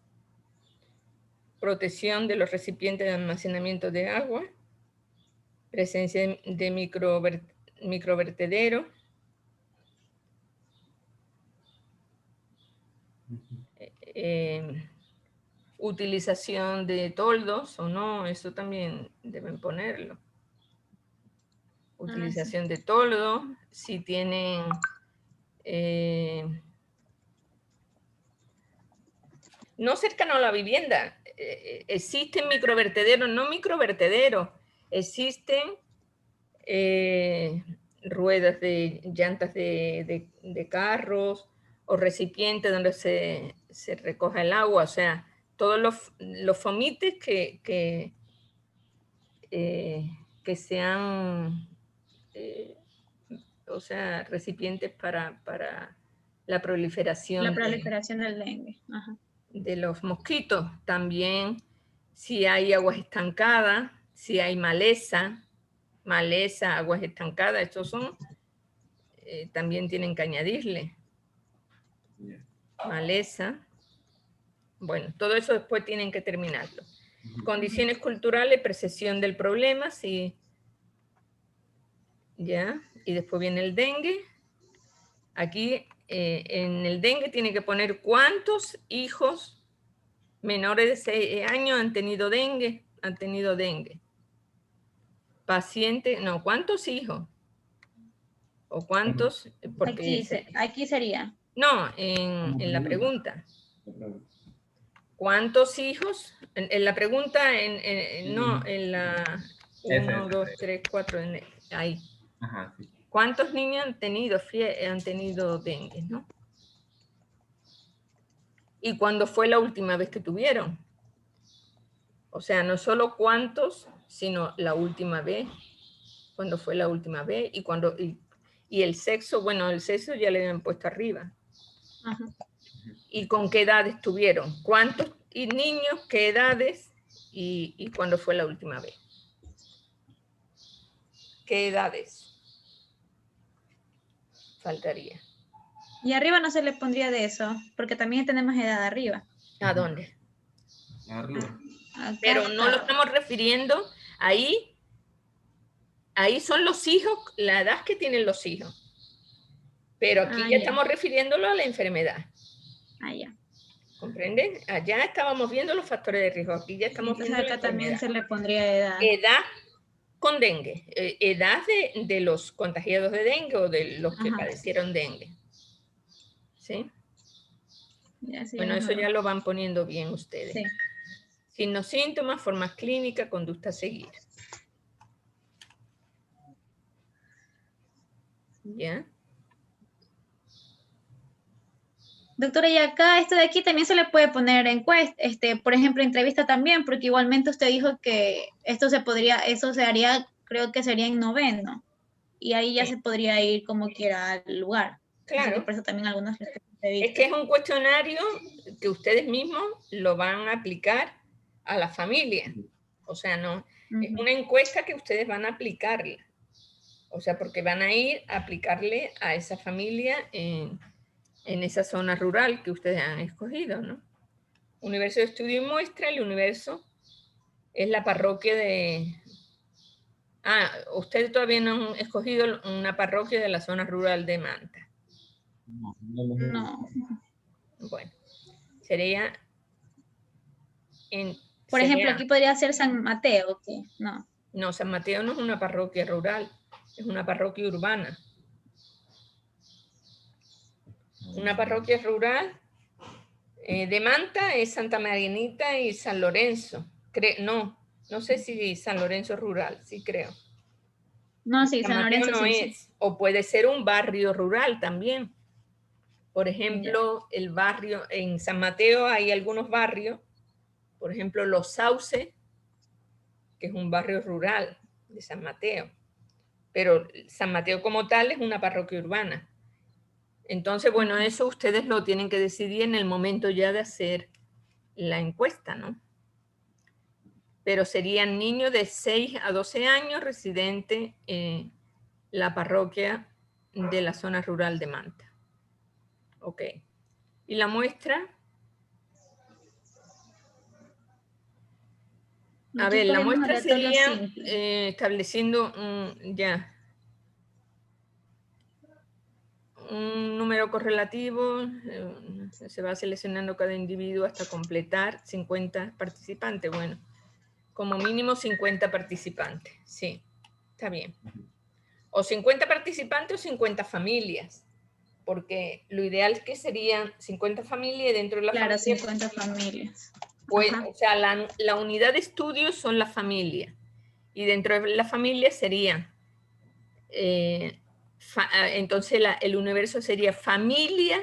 Protección de los recipientes de almacenamiento de agua, presencia de microvertedero, utilización de toldos o no, eso también deben ponerlo. Utilización de toldos, si tienen no cercano a la vivienda, existen microvertederos, no microvertederos, existen ruedas de llantas de carros o recipientes donde se recoja el agua, o sea, todos los fomites que sean, o sea, recipientes para la proliferación. La proliferación del dengue. Ajá. De los mosquitos. También si hay aguas estancadas, si hay maleza, aguas estancadas, estos son, también tienen que añadirle. Maleza. Bueno, todo eso después tienen que terminarlo. Condiciones culturales, percepción del problema, sí. Ya, y después viene el dengue. Aquí en el dengue tiene que poner cuántos hijos menores de 6 años han tenido dengue. Paciente, no, ¿cuántos hijos? ¿O cuántos? Porque aquí sería. No, en la pregunta. ¿Cuántos hijos? En la pregunta, no, en la 1, 2, 3, 4, ahí. Ajá, sí. ¿Cuántos niños han tenido dengue, no? ¿Y cuándo fue la última vez que tuvieron? O sea, no solo cuántos, sino la última vez. ¿Cuándo fue la última vez? Y el sexo, bueno, el sexo ya le habían puesto arriba. Ajá. ¿Y con qué edades tuvieron? ¿Cuántos niños, qué edades y cuándo fue la última vez? ¿Qué edades? Faltaría. Y arriba no se le pondría de eso, porque también tenemos edad arriba. ¿A dónde? Arriba. Acá Pero no lo está. estamos refiriendo ahí. Ahí son los hijos, la edad que tienen los hijos. Pero aquí ya estamos refiriéndolo a la enfermedad. Ah, ya. ¿Comprenden? Allá estábamos viendo los factores de riesgo. Aquí ya estamos Entonces viendo la acá también enfermedad. se le pondría edad. Edad con dengue. Edad de los contagiados de dengue o de los que Ajá. padecieron dengue. ¿Sí? Ya, sí, Bueno, eso mejor. ya lo van poniendo bien ustedes. Sí. Signos, síntomas, formas clínicas, conducta a seguir. ¿Ya? Doctora, y acá, esto de aquí también se le puede poner encuesta, por ejemplo, entrevista también, porque igualmente usted dijo que esto se podría, eso se haría, creo que sería en noveno, y ahí ya Sí. se podría ir como quiera al lugar. Así que Claro. por eso también algunos les Es que es un cuestionario que ustedes mismos lo van a aplicar a la familia. O sea, no, es una encuesta que ustedes van a aplicarla. O sea, porque van a ir a aplicarle a esa familia en esa zona rural que ustedes han escogido, ¿no? Universo de estudio y muestra, el universo es la parroquia de... Ah, ustedes todavía no han escogido una parroquia de la zona rural de Manta. No. Bueno, sería... Por ejemplo, aquí podría ser San Mateo, ¿qué? No. No, San Mateo no es una parroquia rural, es una parroquia urbana. Una parroquia rural de Manta es Santa Marianita y San Lorenzo. No sé si San Lorenzo es rural, sí creo. No, sí, San Mateo Lorenzo no sí. es. O puede ser un barrio rural también. Por ejemplo, el barrio, en San Mateo hay algunos barrios, por ejemplo, Los Sauces, que es un barrio rural de San Mateo. Pero San Mateo como tal es una parroquia urbana. Entonces, bueno, eso ustedes lo tienen que decidir en el momento ya de hacer la encuesta, ¿no? Pero serían niños de 6 a 12 años residentes en la parroquia de la zona rural de Manta. Ok. ¿Y la muestra? A ver, la muestra sería estableciendo un número correlativo, se va seleccionando cada individuo hasta completar 50 participantes. Bueno, como mínimo 50 participantes, sí, está bien. O 50 participantes o 50 familias, porque lo ideal es que serían 50 familias dentro de la familia. Claro, 50 familias. Pues, o sea, la unidad de estudio son las familias, y dentro de la familia serían... entonces el universo sería familia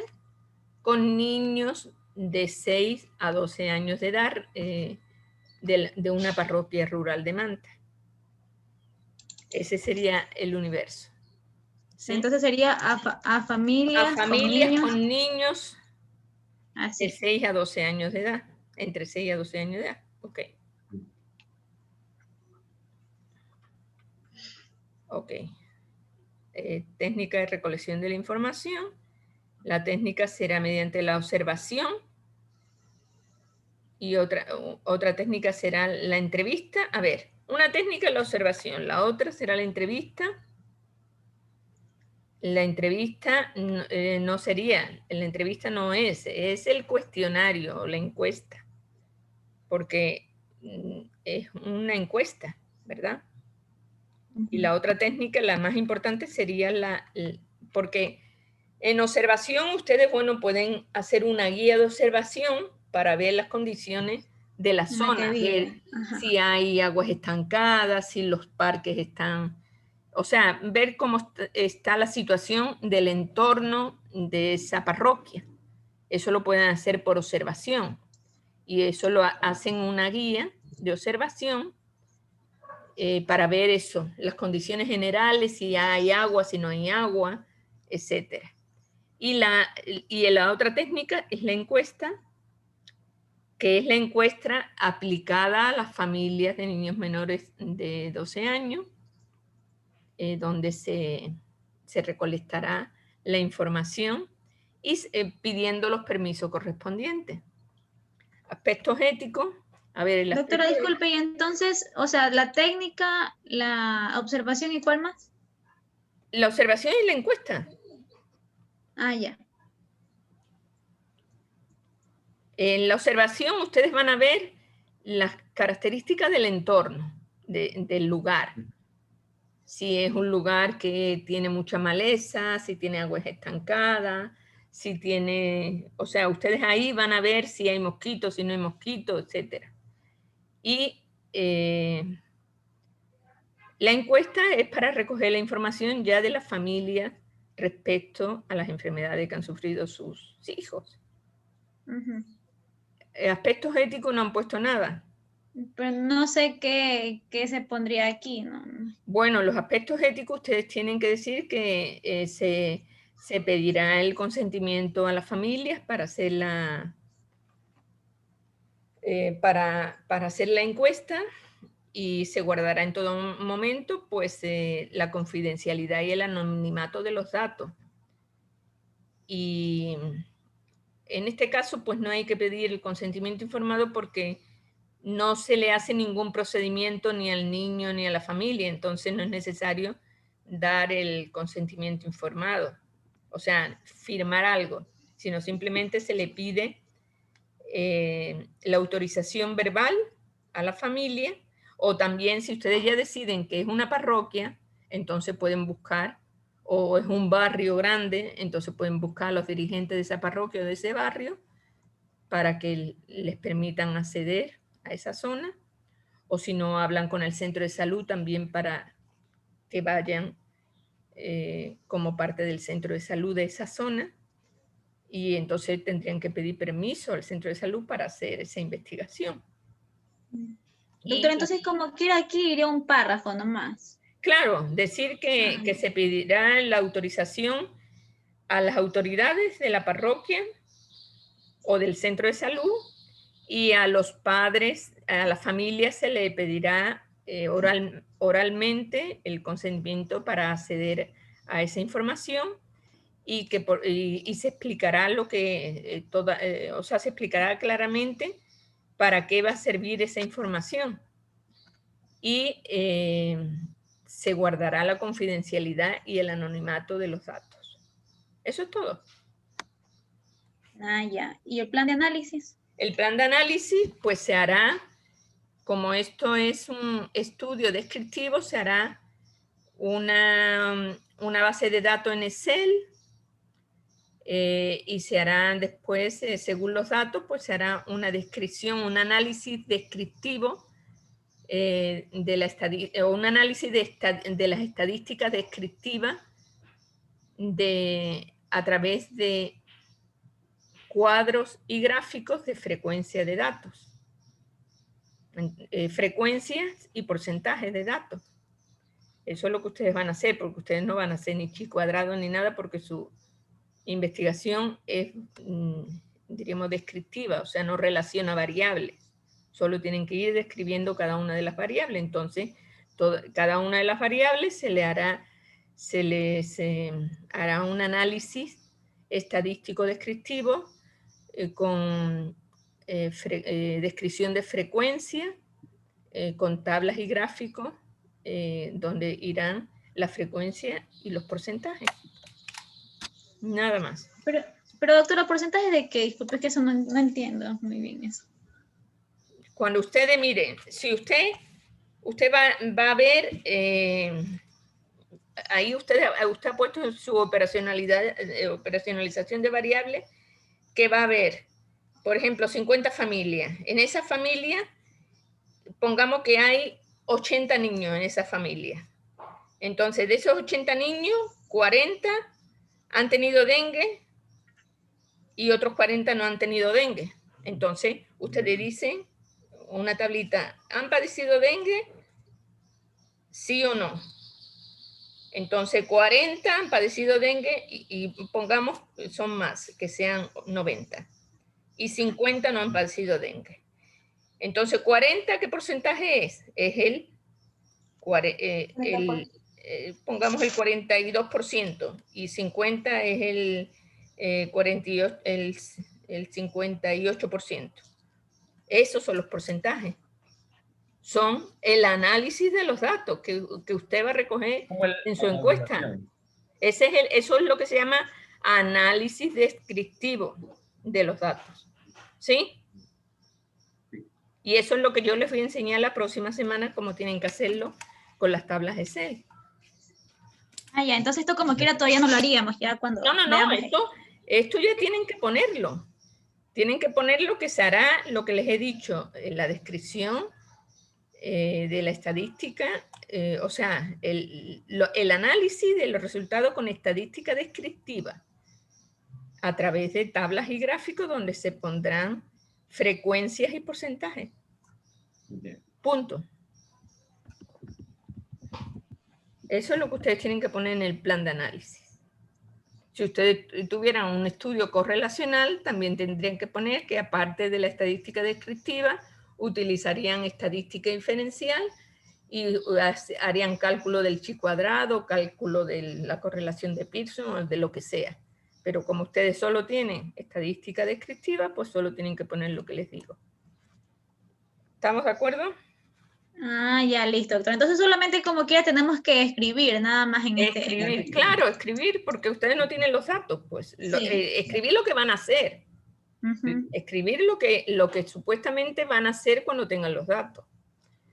con niños de 6 a 12 años de edad de una parroquia rural de Manta. Ese sería el universo. ¿Sí? Entonces sería a familias con niños así. de 6 a 12 años de edad. Entre 6 a 12 años de edad. Ok. Ok. Técnica de recolección de la información. La técnica será mediante la observación y otra técnica será la entrevista. A ver, una técnica es la observación, la otra será la entrevista. La entrevista no sería, la entrevista no es el cuestionario o la encuesta, porque es una encuesta, ¿verdad? Y la otra técnica, la más importante, sería porque en observación ustedes, bueno, pueden hacer una guía de observación para ver las condiciones de la zona, ver si hay aguas estancadas, si los parques están, o sea, ver cómo está la situación del entorno de esa parroquia. Eso lo pueden hacer por observación y eso lo hacen una guía de observación para ver eso, las condiciones generales, si hay agua, si no hay agua, etcétera. Y la otra técnica es la encuesta, que es la encuesta aplicada a las familias de niños menores de 12 años, donde se recolectará la información y pidiendo los permisos correspondientes. Aspectos éticos, A ver, el Doctora, aspecto- disculpe, y entonces, o sea, la técnica, la observación y cuál más? La observación y la encuesta. Ah, ya. En la observación ustedes van a ver las características del entorno, del lugar. Si es un lugar que tiene mucha maleza, si tiene aguas estancadas, si tiene, o sea, ustedes ahí van a ver si hay mosquitos, si no hay mosquitos, etc. Y la encuesta es para recoger la información ya de la familia respecto a las enfermedades que han sufrido sus hijos. Ujú. Aspectos éticos no han puesto nada. Pero no sé qué se pondría aquí, ¿no? Bueno, los aspectos éticos ustedes tienen que decir que se pedirá el consentimiento a las familias para hacer para hacer la encuesta y se guardará en todo momento pues, la confidencialidad y el anonimato de los datos. Y en este caso pues no hay que pedir el consentimiento informado porque no se le hace ningún procedimiento ni al niño ni a la familia, entonces no es necesario dar el consentimiento informado, o sea, firmar algo, sino simplemente se le pide la autorización verbal a la familia, o también si ustedes ya deciden que es una parroquia, entonces pueden buscar, o es un barrio grande, entonces pueden buscar a los dirigentes de esa parroquia o de ese barrio para que les permitan acceder a esa zona, o si no, hablan con el centro de salud también para que vayan como parte del centro de salud de esa zona, y entonces tendrían que pedir permiso al centro de salud para hacer esa investigación. Doctora, Y, entonces como quiera aquí iría un párrafo nomás. claro, decir que se pedirá la autorización a las autoridades de la parroquia o del centro de salud, y a los padres, a la familia se le pedirá oralmente el consentimiento para acceder a esa información, y se explicará lo que o sea, se explicará claramente para qué va a servir esa información, y se guardará la confidencialidad y el anonimato de los datos. Eso es todo. Ah, ya. ¿Y el plan de análisis? El plan de análisis pues se hará, como esto es un estudio descriptivo, se hará una base de datos en Excel, y se hará después, según los datos, pues se hará una descripción, un análisis descriptivo un análisis de las estadísticas descriptivas a través de cuadros y gráficos de frecuencia de datos. Frecuencias y porcentajes de datos. Eso es lo que ustedes van a hacer, porque ustedes no van a hacer ni chi cuadrado ni nada, porque su investigación es, diríamos, descriptiva, o sea, no relaciona variables. Solo tienen que ir describiendo cada una de las variables. Entonces, cada una de las variables se les hará un análisis estadístico descriptivo con descripción de frecuencia, con tablas y gráficos, donde irán la frecuencia y los porcentajes. Nada más. Pero doctora, ¿porcentaje de qué? Disculpe, es que eso no entiendo muy bien eso. Cuando ustedes miren, si usted va a ver, ahí usted ha puesto su operacionalización de variables, que va a haber, por ejemplo, 50 familias. En esa familia, pongamos que hay 80 niños en esa familia. Entonces, de esos 80 niños, 40 han tenido dengue y otros 40 no han tenido dengue. Entonces, ustedes dicen una tablita, ¿han padecido dengue? ¿Sí o no? Entonces, 40 han padecido dengue y pongamos, son más, que sean 90. Y 50 no han padecido dengue. Entonces, 40, ¿qué porcentaje es? Es pongamos el 42%, y 50 es el 58%. Esos son los porcentajes. Son el análisis de los datos que usted va a recoger en su encuesta. Eso es lo que se llama análisis descriptivo de los datos. ¿Sí? Y eso es lo que yo les voy a enseñar la próxima semana, cómo tienen que hacerlo con las tablas Excel. Ah, ya, entonces esto como quiera todavía no lo haríamos, ya cuando No, esto ya tienen que ponerlo. Tienen que poner lo que se hará, lo que les he dicho, en la descripción de la estadística, o sea, el análisis de los resultados con estadística descriptiva a través de tablas y gráficos donde se pondrán frecuencias y porcentajes. Punto. Eso es lo que ustedes tienen que poner en el plan de análisis. Si ustedes tuvieran un estudio correlacional, también tendrían que poner que aparte de la estadística descriptiva, utilizarían estadística inferencial y harían cálculo del chi cuadrado, cálculo de la correlación de Pearson o de lo que sea. Pero como ustedes solo tienen estadística descriptiva, pues solo tienen que poner lo que les digo. ¿Estamos de acuerdo? Ah, ya, listo, doctor. Entonces solamente como quiera tenemos que escribir nada más en Escribir, claro, escribir, porque ustedes no tienen los datos, pues. Escribir lo que van a hacer. Ujú. Escribir lo que supuestamente van a hacer cuando tengan los datos.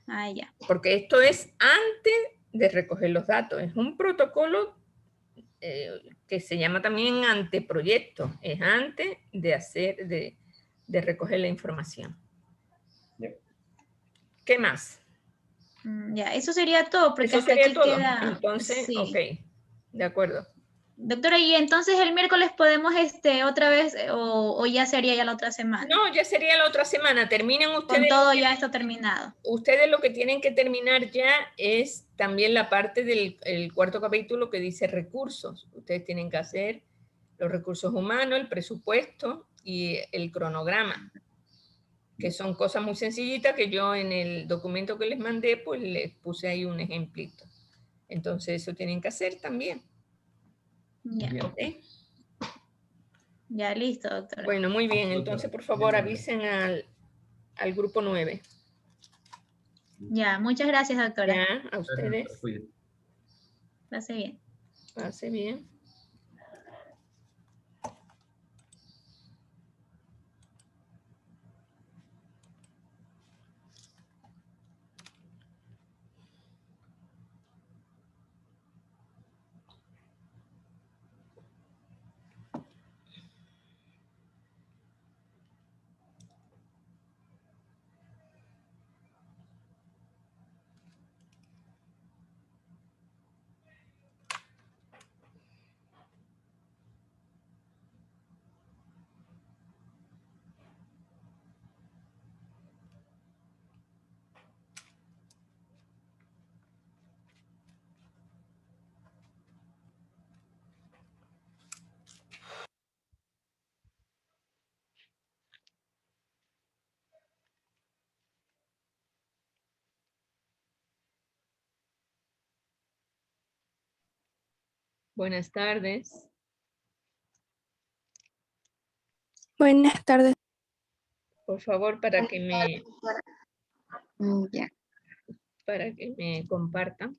Ah, ya. Porque esto es antes de recoger los datos. Es un protocolo que se llama también anteproyecto. Es antes de recoger la información. ¿Qué más? Ya, eso sería todo, porque Eso hasta sería aquí todo. queda... Entonces, sí. ok, de acuerdo. Doctora, y entonces el miércoles podemos otra vez, o ya sería ya la otra semana. No, ya sería la otra semana. Terminan ustedes. Con todo ya esto terminado. Ustedes lo que tienen que terminar ya es también la parte del cuarto capítulo que dice recursos. Ustedes tienen que hacer los recursos humanos, el presupuesto y el cronograma, que son cosas muy sencillitas que yo en el documento que les mandé, pues les puse ahí un ejemplito. Entonces eso tienen que hacer también. Ya. ¿Okay? Ya, listo, doctora. Bueno, muy bien. Entonces, por favor, avisen al grupo 9. Ya, muchas gracias, doctora. Ya, a ustedes. Pase bien. Pase bien. Buenas tardes. Buenas tardes. Por favor, para que me compartan.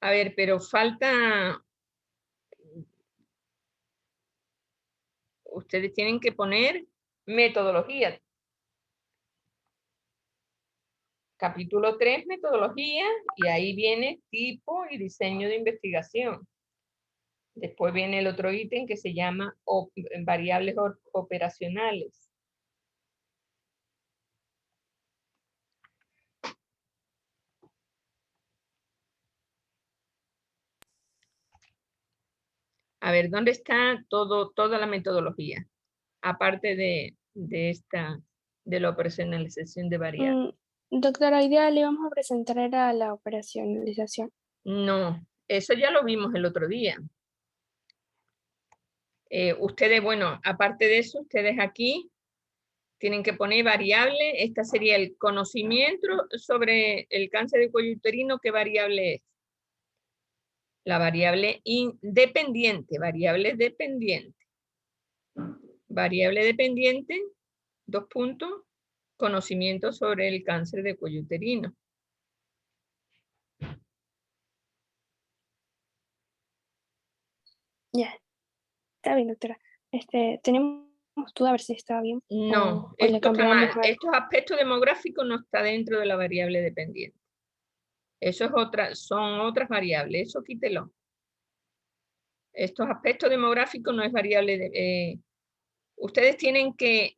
A ver, pero falta... Ustedes tienen que poner metodología. Capítulo 3, metodología, y ahí viene tipo y diseño de investigación. Después viene el otro ítem que se llama variables operacionales. A ver, ¿dónde está toda la metodología? Aparte de la operacionalización de variables. Doctora, hoy día le vamos a presentar era la operacionalización. No, eso ya lo vimos el otro día. Ustedes, bueno, aparte de eso, ustedes aquí tienen que poner variable. Esta sería el conocimiento sobre el cáncer de cuello uterino. ¿Qué variable es? La variable independiente, variable dependiente. Variable dependiente, 2 puntos, conocimiento sobre el cáncer de cuello uterino. Ya, está bien, doctora. Tenemos duda a ver si está bien. No, o le esto está cambiamos mal. algo. Estos aspectos demográficos no está dentro de la variable dependiente. Eso es son otras variables, eso quítelo. Estos aspectos demográficos no es variable. Ustedes tienen que,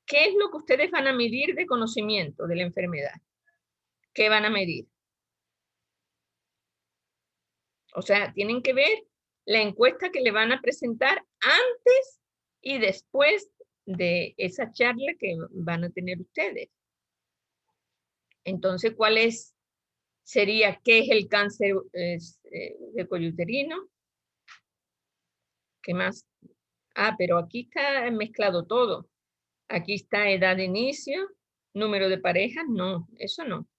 ¿qué es lo que ustedes van a medir de conocimiento de la enfermedad? ¿Qué van a medir? O sea, tienen que ver la encuesta que le van a presentar antes y después de esa charla que van a tener ustedes. Entonces, sería qué es el cáncer de cuello uterino? ¿Qué más? Ah, pero aquí está mezclado todo. Aquí está edad de inicio, número de parejas. No, eso no.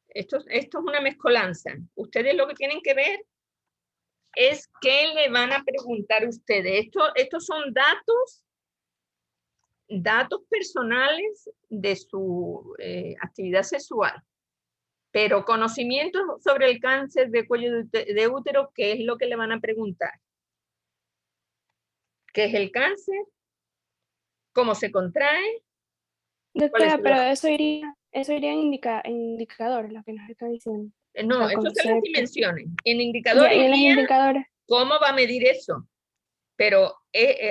Esto es una mezcolanza. Ustedes lo que tienen que ver es qué le van a preguntar a ustedes. Estos son datos personales de su actividad sexual. Pero conocimientos sobre el cáncer de cuello de útero, ¿qué es lo que le van a preguntar? ¿Qué es el cáncer? ¿Cómo se contrae? Doctora, pero eso iría en indicadores, lo que nos está diciendo. No, O sea, eso son las conceptos. dimensiones. En Ya, indicadores y en los iría indicadores. cómo va a medir eso. Pero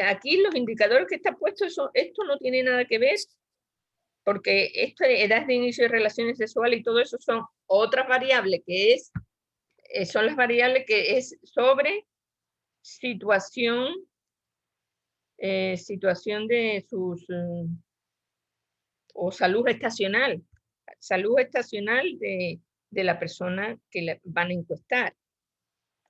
aquí los indicadores que están puestos, esto no tiene nada que ver, porque esto de edad de inicio de relaciones sexuales y todo eso son otras variables, son las variables que es sobre situación de sus o salud estacional de la persona que le van a encuestar.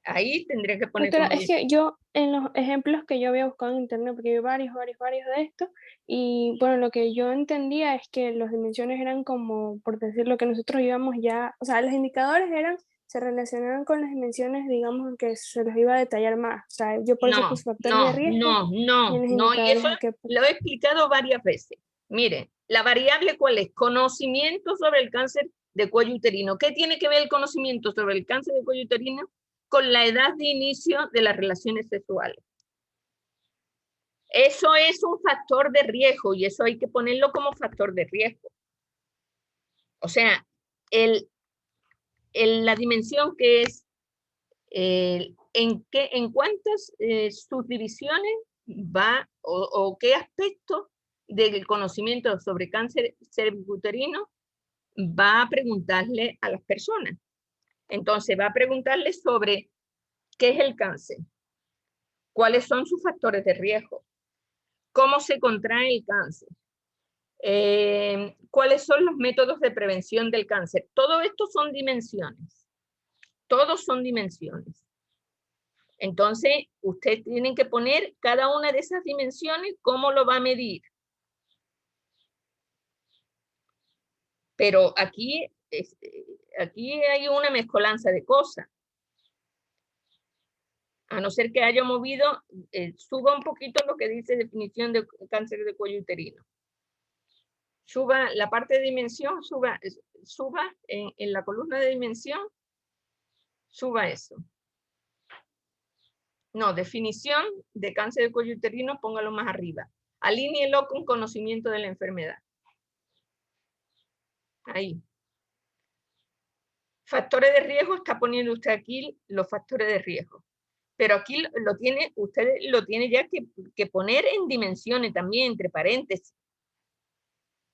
Ahí tendría que poner Doctora, como es que yo, en los ejemplos que yo había buscado en internet, porque hay varios de estos, y bueno, lo que yo entendía es que las dimensiones eran como, por decir lo que nosotros íbamos ya, o sea, los indicadores se relacionaban con las dimensiones, digamos, que se los iba a detallar más. O sea, yo por eso puse factores de riesgo. Y en los y indicadores eso lo he explicado varias veces. Miren, la variable ¿cuál es? Conocimiento sobre el cáncer de cuello uterino. ¿Qué tiene que ver el conocimiento sobre el cáncer de cuello uterino? Con la edad de inicio de las relaciones sexuales. Eso es un factor de riesgo y eso hay que ponerlo como factor de riesgo. O sea, la dimensión que es en cuántas subdivisiones va o qué aspecto del conocimiento sobre cáncer cervicuterino va a preguntarle a las personas. Entonces va a preguntarle sobre qué es el cáncer, cuáles son sus factores de riesgo, cómo se contrae el cáncer, cuáles son los métodos de prevención del cáncer. Todo esto son dimensiones. Todos son dimensiones. Entonces, ustedes tienen que poner cada una de esas dimensiones, cómo lo va a medir. Pero aquí hay una mezcolanza de cosas. A no ser que haya movido, suba un poquito lo que dice definición de cáncer de cuello uterino. Suba la parte de dimensión, suba en la columna de dimensión, suba eso. No, definición de cáncer de cuello uterino, póngalo más arriba. Alíñelo con conocimiento de la enfermedad. Ahí. Factores de riesgo, está poniendo usted aquí los factores de riesgo. Pero aquí usted lo tiene ya que poner en dimensiones también, entre paréntesis.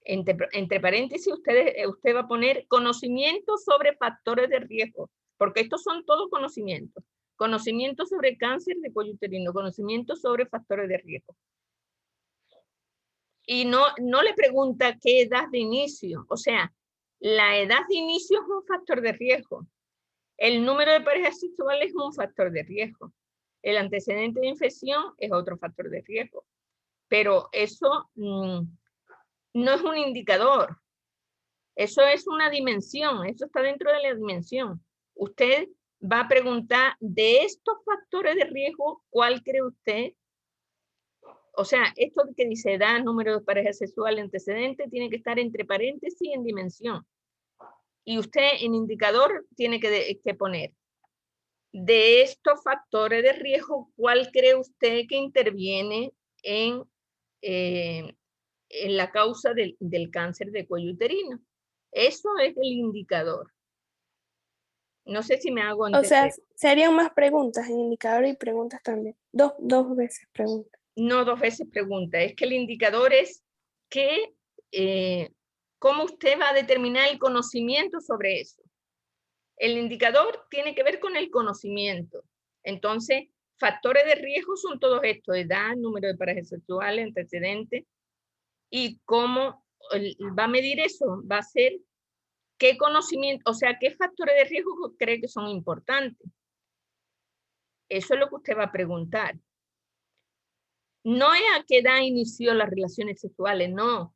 Entre paréntesis, usted va a poner conocimiento sobre factores de riesgo, porque estos son todos conocimientos. Conocimiento sobre cáncer de cuello uterino, conocimiento sobre factores de riesgo. Y no le pregunta qué edad de inicio, o sea, la edad de inicio es un factor de riesgo. El número de parejas sexuales es un factor de riesgo. El antecedente de infección es otro factor de riesgo. Pero eso no es un indicador. Eso es una dimensión. Eso está dentro de la dimensión. Usted va a preguntar de estos factores de riesgo, ¿cuál cree usted? O sea, esto que dice edad, número de parejas sexuales, antecedentes, tiene que estar entre paréntesis en dimensión. Y usted en indicador tiene que poner, de estos factores de riesgo, ¿cuál cree usted que interviene en la causa del cáncer de cuello uterino? Eso es el indicador. No sé si me hago entender. O sea, serían más preguntas en indicador y preguntas también. Dos veces preguntas. No 2 veces pregunta, es que el indicador es que, cómo usted va a determinar el conocimiento sobre eso. El indicador tiene que ver con el conocimiento. Entonces, factores de riesgo son todos estos: edad, número de parejas sexuales, antecedentes. Y cómo va a medir eso, va a ser qué conocimiento, o sea, qué factores de riesgo cree que son importantes. Eso es lo que usted va a preguntar. No es a qué edad inició las relaciones sexuales, no.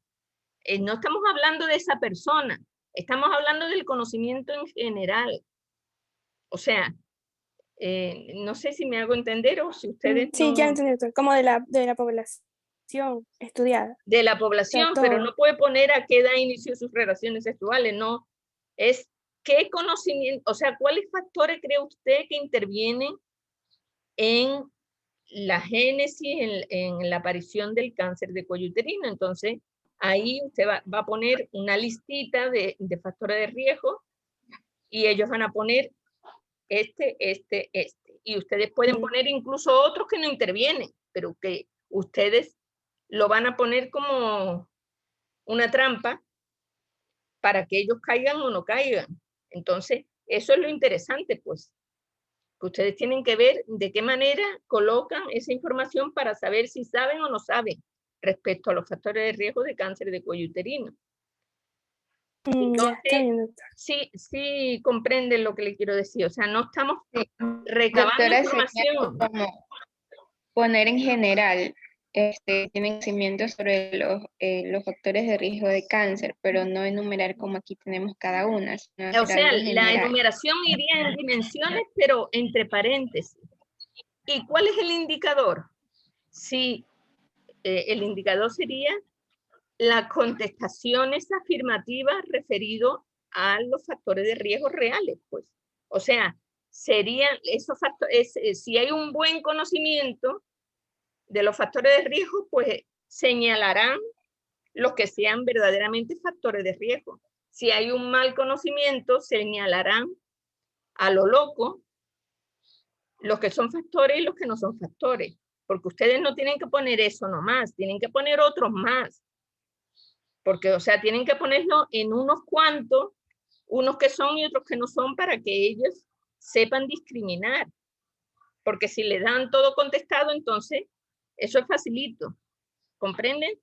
No estamos hablando de esa persona, estamos hablando del conocimiento en general. O sea, no sé si me hago entender o si ustedes Sí, no... ya entendí, como de la población estudiada. De la población, O sea, pero todo. no puede poner a qué edad inició sus relaciones sexuales, no. Es qué conocimiento, o sea, cuáles factores cree usted que intervienen en la génesis, en la aparición del cáncer de cuello uterino. Entonces, ahí usted va a poner una listita de factores de riesgo y ellos van a poner este. Y ustedes pueden poner incluso otros que no intervienen, pero que ustedes lo van a poner como una trampa para que ellos caigan o no caigan. Entonces, eso es lo interesante, pues, que ustedes tienen que ver de qué manera colocan esa información para saber si saben o no saben respecto a los factores de riesgo de cáncer de cuello uterino. Entonces, ya, está bien, doctor. sí comprenden lo que le quiero decir. O sea, no estamos recabando Doctora, información. sería como poner en general, tienen conocimiento sobre los factores de riesgo de cáncer, pero no enumerar como aquí tenemos cada una, sino O hacer sea, algo la general. enumeración iría en dimensiones, pero entre paréntesis. ¿Y cuál es el indicador? Sí, el indicador sería las contestaciones afirmativas referido a los factores de riesgo reales, pues. O sea, serían esos factores, si hay un buen conocimiento de los factores de riesgo, pues señalarán los que sean verdaderamente factores de riesgo. Si hay un mal conocimiento, señalarán a lo loco los que son factores y los que no son factores. Porque ustedes no tienen que poner eso nomás, tienen que poner otros más. Porque, o sea, tienen que ponerlo en unos cuantos, unos que son y otros que no son, para que ellos sepan discriminar. Porque si le dan todo contestado, entonces eso es facilito. ¿Comprenden?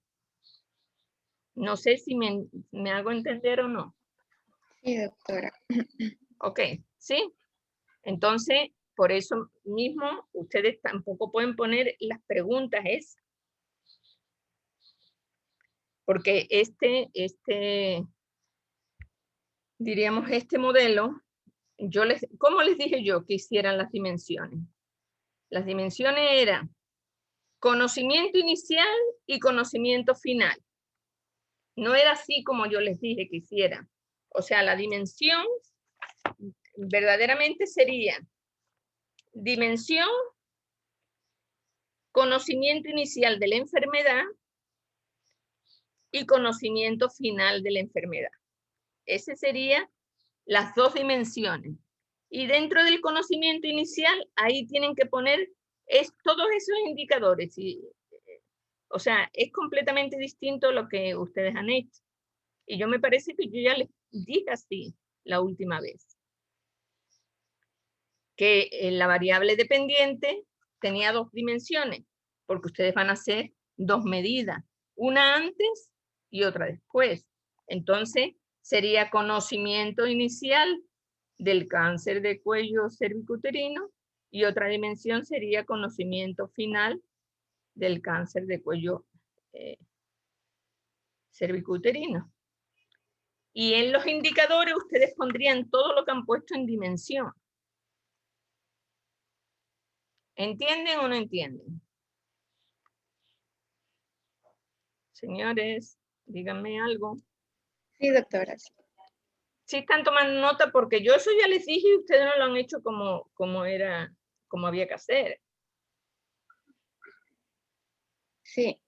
No sé si me hago entender o no. Sí, doctora. Ok, ¿sí? Entonces, por eso mismo, ustedes tampoco pueden poner las preguntas porque diríamos, este modelo, ¿cómo les dije yo que hicieran las dimensiones? Las dimensiones eran conocimiento inicial y conocimiento final. No era así como yo les dije que hicieran. O sea, la dimensión verdaderamente sería dimensión, conocimiento inicial de la enfermedad y conocimiento final de la enfermedad. Ese serían las dos dimensiones. Y dentro del conocimiento inicial, ahí tienen que poner todos esos indicadores. O sea, es completamente distinto a lo que ustedes han hecho. Y yo me parece que yo ya les dije así la última vez. Que la variable dependiente tenía dos dimensiones, porque ustedes van a hacer dos medidas, una antes y otra después. Entonces, sería conocimiento inicial del cáncer de cuello cervicuterino y otra dimensión sería conocimiento final del cáncer de cuello cervicuterino. Y en los indicadores ustedes pondrían todo lo que han puesto en dimensión. ¿Entienden o no entienden? Señores, díganme algo. Sí, doctora. Sí. Sí están tomando nota, porque yo eso ya les dije y ustedes no lo han hecho como había que hacer. Sí.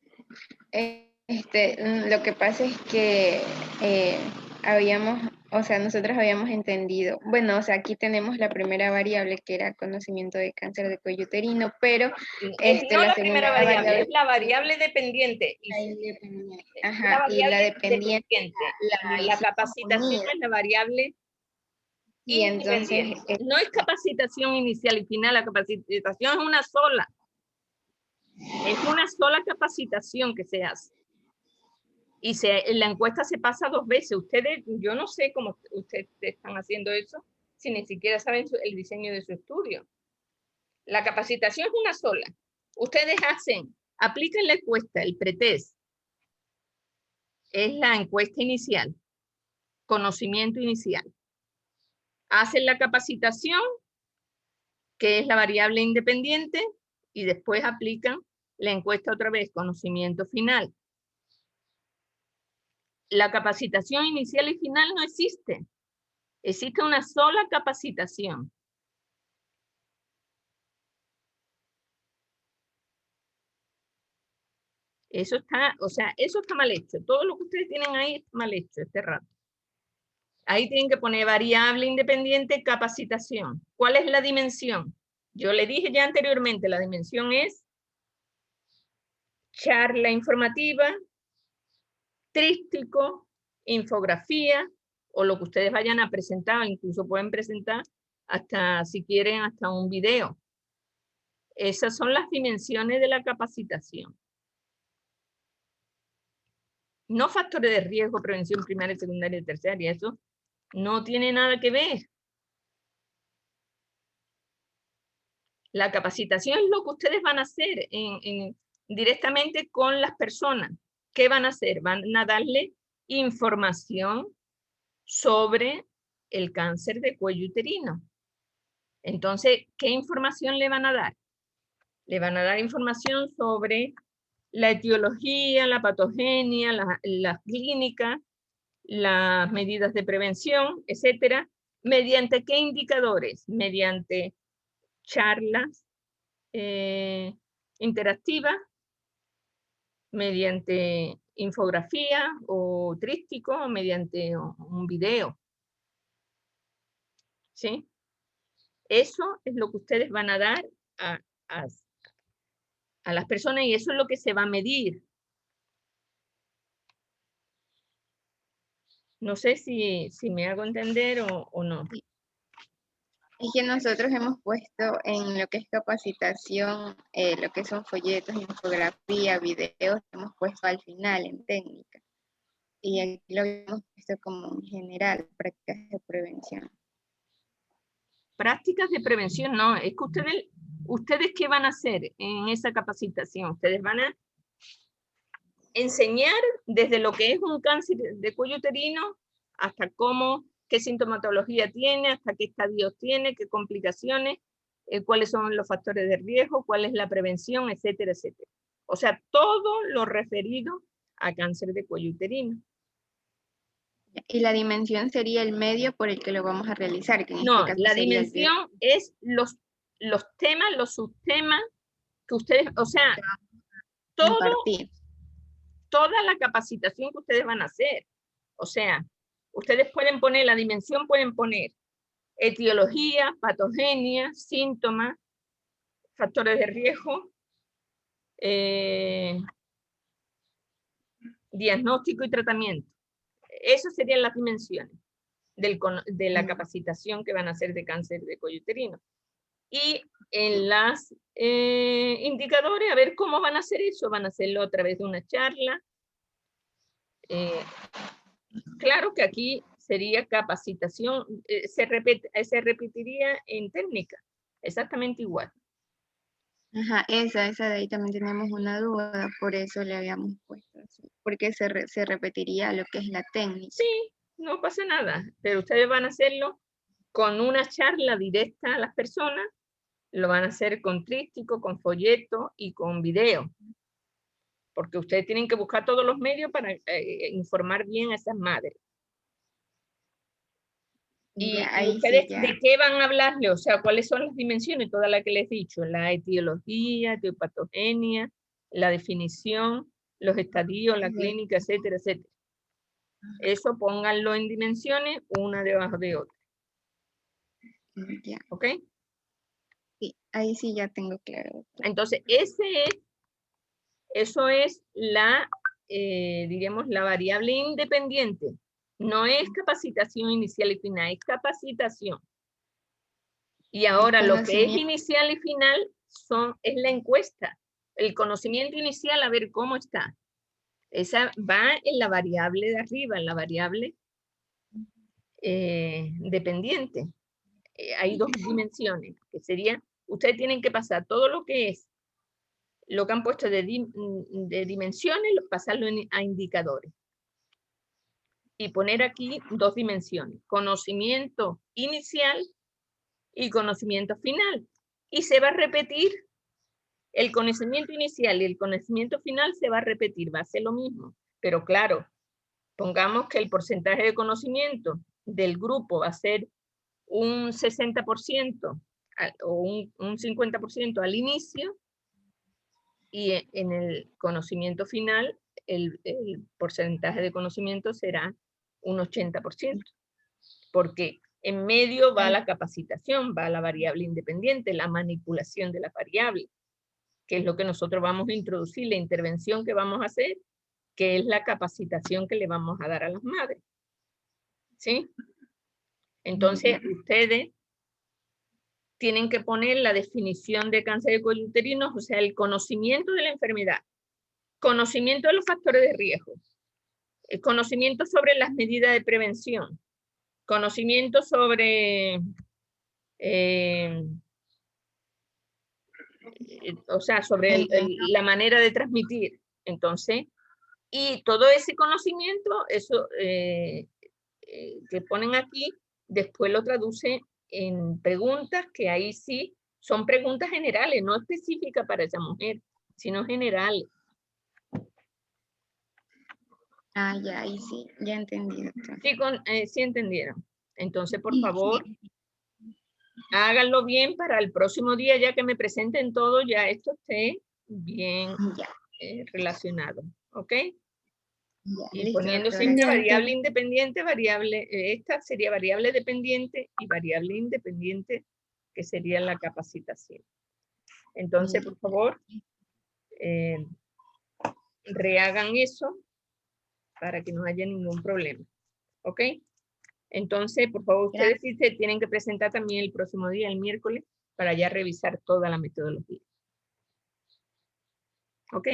Lo que pasa es que nosotros habíamos entendido, bueno, o sea, aquí tenemos la primera variable que era conocimiento de cáncer de cuello uterino, pero No la primera variable, es la variable dependiente. Ajá, y la dependiente. La capacitación es la variable y entonces no es capacitación inicial y final, la capacitación es una sola. Es una sola capacitación que se hace. Y la encuesta se pasa 2 veces. Ustedes, yo no sé cómo ustedes están haciendo eso, si ni siquiera saben el diseño de su estudio. La capacitación es una sola. Ustedes aplican la encuesta, el pretest. Es la encuesta inicial, conocimiento inicial. Hacen la capacitación, que es la variable independiente, y después aplican la encuesta otra vez, conocimiento final. La capacitación inicial y final no existe. Existe una sola capacitación. Eso está mal hecho. Todo lo que ustedes tienen ahí está mal hecho este rato. Ahí tienen que poner variable independiente, capacitación. ¿Cuál es la dimensión? Yo le dije ya anteriormente, la dimensión es charla informativa, tríptico, infografía, o lo que ustedes vayan a presentar, incluso pueden presentar hasta, si quieren, hasta un video. Esas son las dimensiones de la capacitación. No factores de riesgo, prevención primaria, secundaria y terciaria, eso no tiene nada que ver. La capacitación es lo que ustedes van a hacer directamente con las personas. ¿Qué van a hacer? Van a darle información sobre el cáncer de cuello uterino. Entonces, ¿qué información le van a dar? Le van a dar información sobre la etiología, la patogenia, la clínica, las medidas de prevención, etcétera. ¿Mediante qué indicadores? Mediante charlas interactivas, mediante infografía o tríptico, o mediante un video. ¿Sí? Eso es lo que ustedes van a dar a las personas y eso es lo que se va a medir. No sé si me hago entender o no. Es que nosotros hemos puesto en lo que es capacitación, lo que son folletos, infografía, videos, hemos puesto al final en técnica. Y aquí lo hemos puesto como en general, prácticas de prevención. Prácticas de prevención, no, es que ustedes ¿qué van a hacer en esa capacitación? Ustedes van a enseñar desde lo que es un cáncer de cuello uterino hasta qué sintomatología tiene, hasta qué estadios tiene, qué complicaciones, cuáles son los factores de riesgo, cuál es la prevención, etcétera, etcétera. O sea, todo lo referido a cáncer de cuello uterino. Y la dimensión sería el medio por el que lo vamos a realizar. Que en no, este caso la dimensión es los temas, los subtemas que ustedes, o sea, toda la capacitación que ustedes van a hacer. O sea, ustedes pueden poner, la dimensión pueden poner etiología, patogenia, síntomas, factores de riesgo, diagnóstico y tratamiento. Esas serían las dimensiones de la capacitación que van a hacer de cáncer de cuello uterino. Y en las indicadores, a ver cómo van a hacer eso. Van a hacerlo a través de una charla. Claro que aquí sería capacitación, se repetiría en técnica, exactamente igual. Ajá, esa de ahí también tenemos una duda, por eso le habíamos puesto así, porque se repetiría lo que es la técnica. Sí, no pasa nada, pero ustedes van a hacerlo con una charla directa a las personas lo van a hacer con tríptico, con folleto y con video. Porque ustedes tienen que buscar todos los medios para informar bien a esas madres. Y Ya, ahí ustedes, sí, ya. ¿de qué van a hablarle? O sea, ¿cuáles son las dimensiones? Todas las que les he dicho. La etiología, etiopatogenia, la definición, los estadios, la clínica, etcétera, etcétera. Eso pónganlo en dimensiones, una debajo de otra. Ya, ¿Ok? sí, ahí sí ya tengo claro. Entonces, eso es la, diríamos, la variable independiente. No es capacitación inicial y final, es capacitación. Y ahora lo que es Conocimiento. inicial y final es la encuesta. El conocimiento inicial, a ver cómo está. Esa va en la variable de arriba, en la variable dependiente. Hay dos dimensiones, que sería, ustedes tienen que pasar todo lo que es, lo que han puesto de dimensiones, pasarlo a indicadores. Y poner aquí dos dimensiones, conocimiento inicial y conocimiento final. Y se va a repetir, el conocimiento inicial y el conocimiento final se va a repetir, va a ser lo mismo. Pero claro, pongamos que el porcentaje de conocimiento del grupo va a ser un 60% o un 50% al inicio, y en el conocimiento final el porcentaje de conocimiento será un 80%, porque en medio va la capacitación, va la variable independiente, la manipulación de la variable, que es lo que nosotros vamos a introducir, la intervención que vamos a hacer, que es la capacitación que le vamos a dar a las madres. ¿Sí? Entonces, ustedes tienen que poner la definición de cáncer de cuello uterino, o sea, el conocimiento de la enfermedad, conocimiento de los factores de riesgo, el conocimiento sobre las medidas de prevención, conocimiento sobre, o sea, sobre la manera de transmitir. Entonces, y todo ese conocimiento, eso que ponen aquí, después lo traduce en preguntas que ahí sí son preguntas generales, no específicas para esa mujer, sino generales. Ah, ya, ahí sí, ya entendí, doctor. Sí, sí entendieron. Entonces, por favor, háganlo bien para el próximo día, ya que me presenten todo, ya esto esté bien relacionado. ¿Ok? Ya, Y listo, poniendo doctora. siempre Ya, variable independiente, variable, esta sería variable dependiente y variable independiente, que sería la capacitación. Entonces, por favor, rehagan eso para que no haya ningún problema. ¿Ok? Entonces, por favor, ustedes sí se tienen que presentar también el próximo día, el miércoles, para ya revisar toda la metodología. ¿Ok?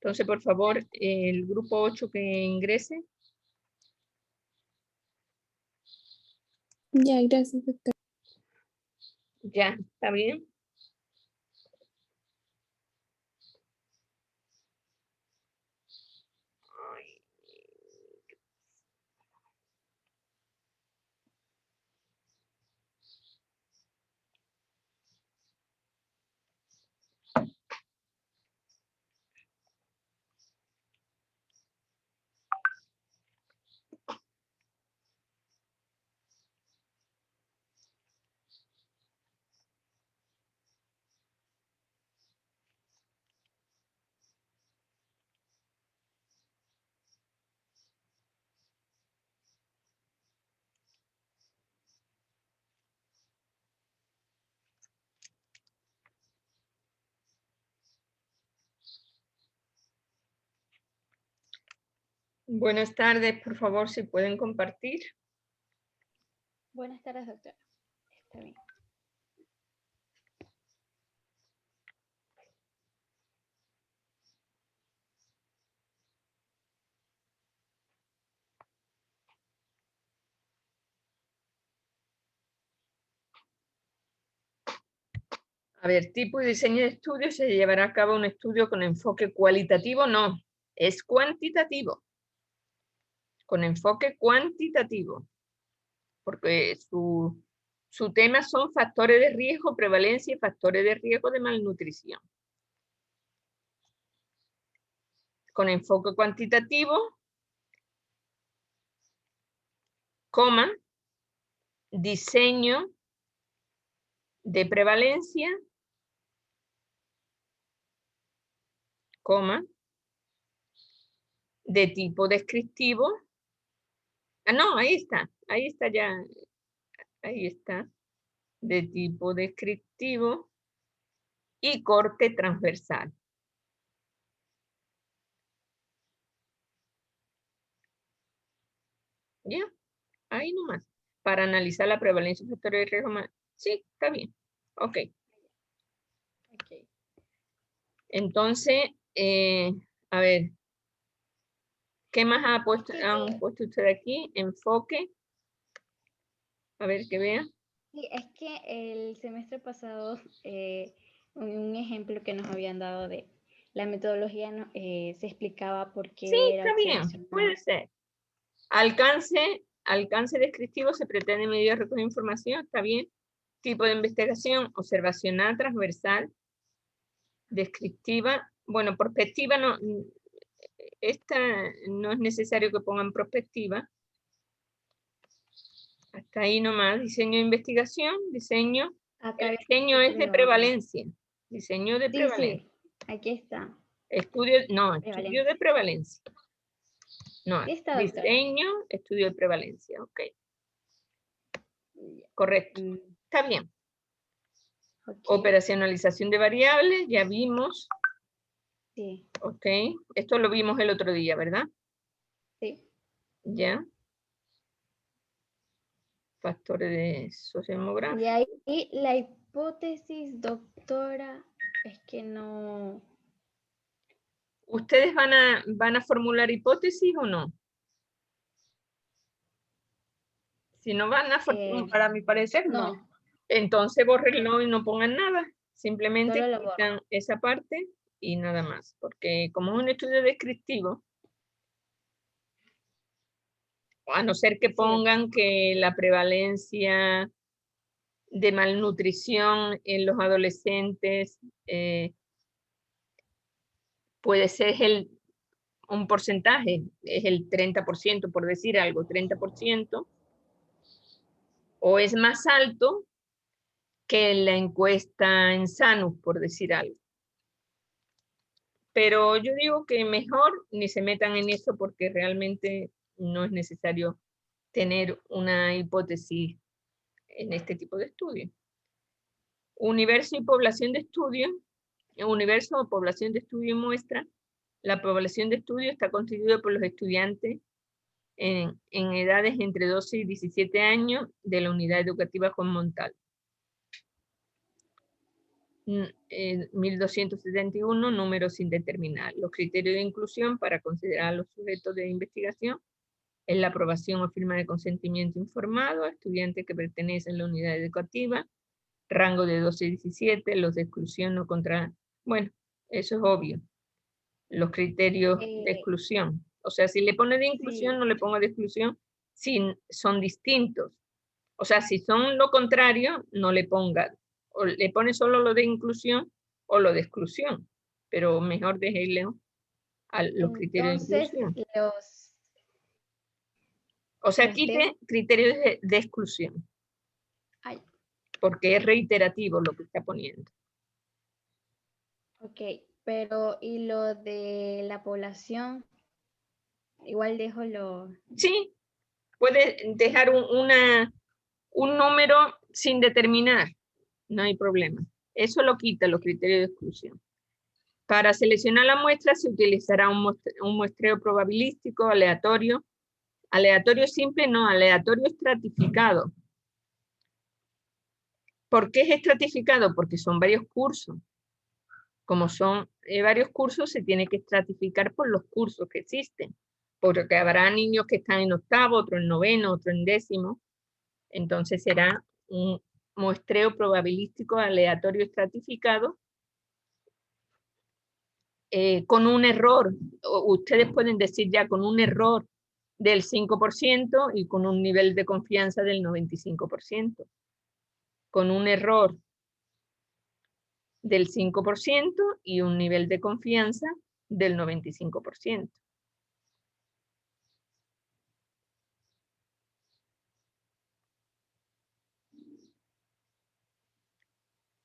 Entonces, por favor, el grupo 8 que ingrese. Ya, gracias, doctor. Ya, ¿está bien? Buenas tardes, por favor, si pueden compartir. Buenas tardes, doctora. Está bien. A ver, tipo y diseño de estudio, se llevará a cabo un estudio con enfoque cualitativo, no, es cuantitativo. Con enfoque cuantitativo. Porque su Su tema son factores de riesgo, prevalencia y factores de riesgo de malnutrición. Con enfoque cuantitativo, coma, diseño de prevalencia, coma, de tipo descriptivo. Ah, no, ahí está ya, ahí está, de tipo descriptivo y corte transversal. ¿Ya? Ahí nomás. Para analizar la prevalencia de factores de riesgo. Sí, está bien. Ok. Entonces, a ver. ¿Qué más han puesto usted aquí? Enfoque. A ver, que vea. Sí, es que el semestre pasado, un ejemplo que nos habían dado de la metodología se explicaba por qué Sí, era está bien, seleccionado. puede ser. Alcance descriptivo, se pretende medir recoger información, está bien. Tipo de investigación, observacional, transversal, descriptiva. Bueno, prospectiva no, esta no es necesario que pongan prospectiva. Hasta ahí nomás, diseño de investigación, diseño. El diseño es de prevalencia. Diseño de prevalencia. Sí, aquí está. Estudio de prevalencia. No, Sí está, doctora. diseño, estudio de prevalencia, ok. Correcto, está bien. Okay. Operacionalización de variables, ya vimos. Sí. Ok, esto lo vimos el otro día, ¿verdad? Sí. Ya. Factores de sociodemográfico. Y ahí la hipótesis, doctora, es que no... ¿Ustedes van a formular hipótesis o no? Si no van a formular, para mi parecer, no. Entonces bórrenlo y no pongan nada. Simplemente Solo lo quitan esa parte y nada más. Porque como es un estudio descriptivo, a no ser que pongan que la prevalencia de malnutrición en los adolescentes puede ser un porcentaje, es el 30%, por decir algo, 30%, o es más alto que la encuesta en Sanus, por decir algo. Pero yo digo que mejor ni se metan en eso porque realmente no es necesario tener una hipótesis en este tipo de estudio. Universo y población de estudio. Universo o población de estudio muestra. La población de estudio está constituida por los estudiantes en edades entre 12 y 17 años de la unidad educativa Juan Montal. 1271, número sin determinar. Los criterios de inclusión para considerar a los sujetos de investigación es la aprobación o firma de consentimiento informado a estudiantes que pertenecen a la unidad educativa, rango de 12 y 17, los de exclusión no contra... Bueno, eso es obvio. Los criterios de exclusión. O sea, si le pone de inclusión, no le pongo de exclusión, si son distintos. O sea, si son lo contrario, no le ponga, o le pone solo lo de inclusión o lo de exclusión, pero mejor déjele a los criterios de inclusión. O sea, quite criterios de exclusión. Ay. Porque es reiterativo lo que está poniendo. Ok, pero ¿y lo de la población? Igual dejo lo... Sí, puede dejar un número sin determinar, no hay problema. Eso lo quita los criterios de exclusión. Para seleccionar la muestra se utilizará un muestreo probabilístico, aleatorio. Aleatorio simple, no, aleatorio estratificado. ¿Por qué es estratificado? Porque son varios cursos. Como son varios cursos, se tiene que estratificar por los cursos que existen. Porque habrá niños que están en octavo, otro en noveno, otro en décimo. Entonces será un muestreo probabilístico aleatorio estratificado con un error. Ustedes pueden decir ya con un error del 5% y con un nivel de confianza del 95%. con un error del 5% y un nivel de confianza del 95%.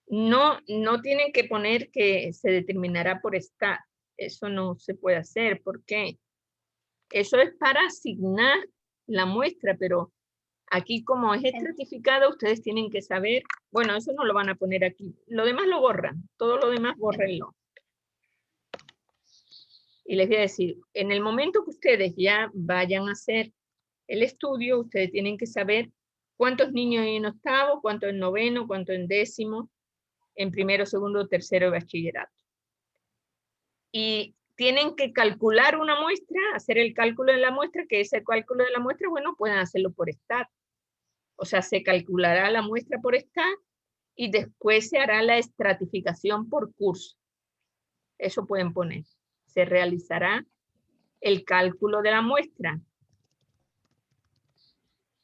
No tienen que poner que se determinará por STAT. Eso no se puede hacer. ¿Por qué? Eso es para asignar la muestra, pero aquí como es estratificado, ustedes tienen que saber, bueno, eso no lo van a poner aquí. Lo demás lo borran, todo lo demás bórrenlo. Y les voy a decir, en el momento que ustedes ya vayan a hacer el estudio, ustedes tienen que saber cuántos niños hay en octavo, cuántos en noveno, cuántos en décimo, en primero, segundo, tercero de bachillerato. Y tienen que calcular una muestra, hacer el cálculo de la muestra, que ese cálculo de la muestra, bueno, pueden hacerlo por STAT. O sea, se calculará la muestra por STAT y después se hará la estratificación por curso. Eso pueden poner. Se realizará el cálculo de la muestra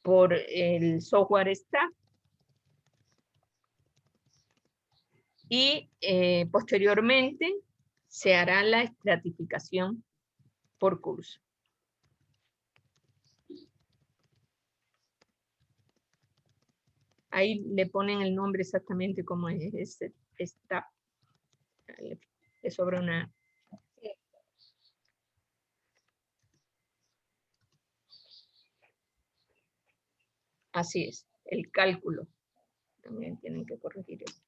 por el software STAT y posteriormente se hará la estratificación por curso. Ahí le ponen el nombre exactamente como es STAT. Le sobra una... Así es, el cálculo. También tienen que corregir eso.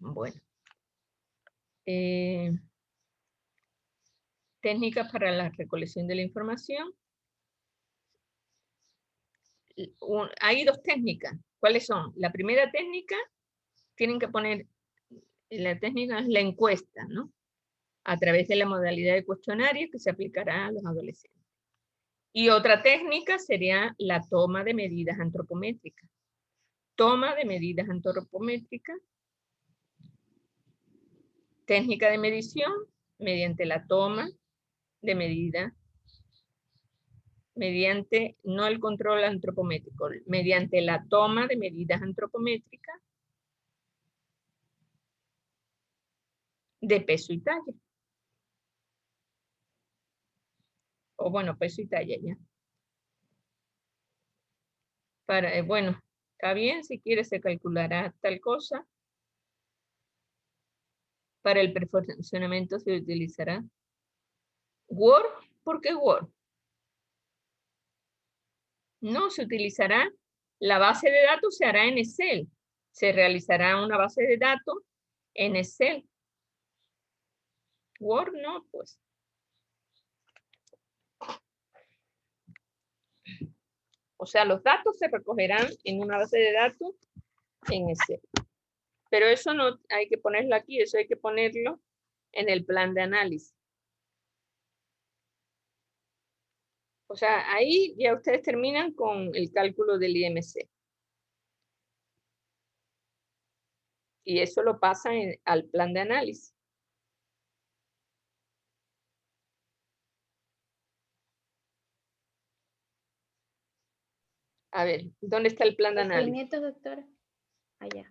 Bueno. Técnicas para la recolección de la información. Hay dos técnicas. ¿Cuáles son? La primera técnica, tienen que poner, la técnica es la encuesta, ¿no? A través de la modalidad de cuestionario que se aplicará a los adolescentes. Y otra técnica sería la toma de medidas antropométricas. Toma de medidas antropométricas. Técnica de medición mediante la toma de medidas, mediante, no el control antropométrico, mediante la toma de medidas antropométricas de peso y talla. O bueno, peso y talla ya. Para, bueno, está bien, si quiere se calculará tal cosa. Para el perfeccionamiento se utilizará Word. ¿Por qué Word? No, se utilizará, la base de datos se hará en Excel. Se realizará una base de datos en Excel. Word no, pues. O sea, los datos se recogerán en una base de datos en Excel. Pero eso no hay que ponerlo aquí, eso hay que ponerlo en el plan de análisis. O sea, ahí ya ustedes terminan con el cálculo del IMC. Y eso lo pasan al plan de análisis. A ver, ¿dónde está el plan de análisis? Movimientos, doctora. Allá,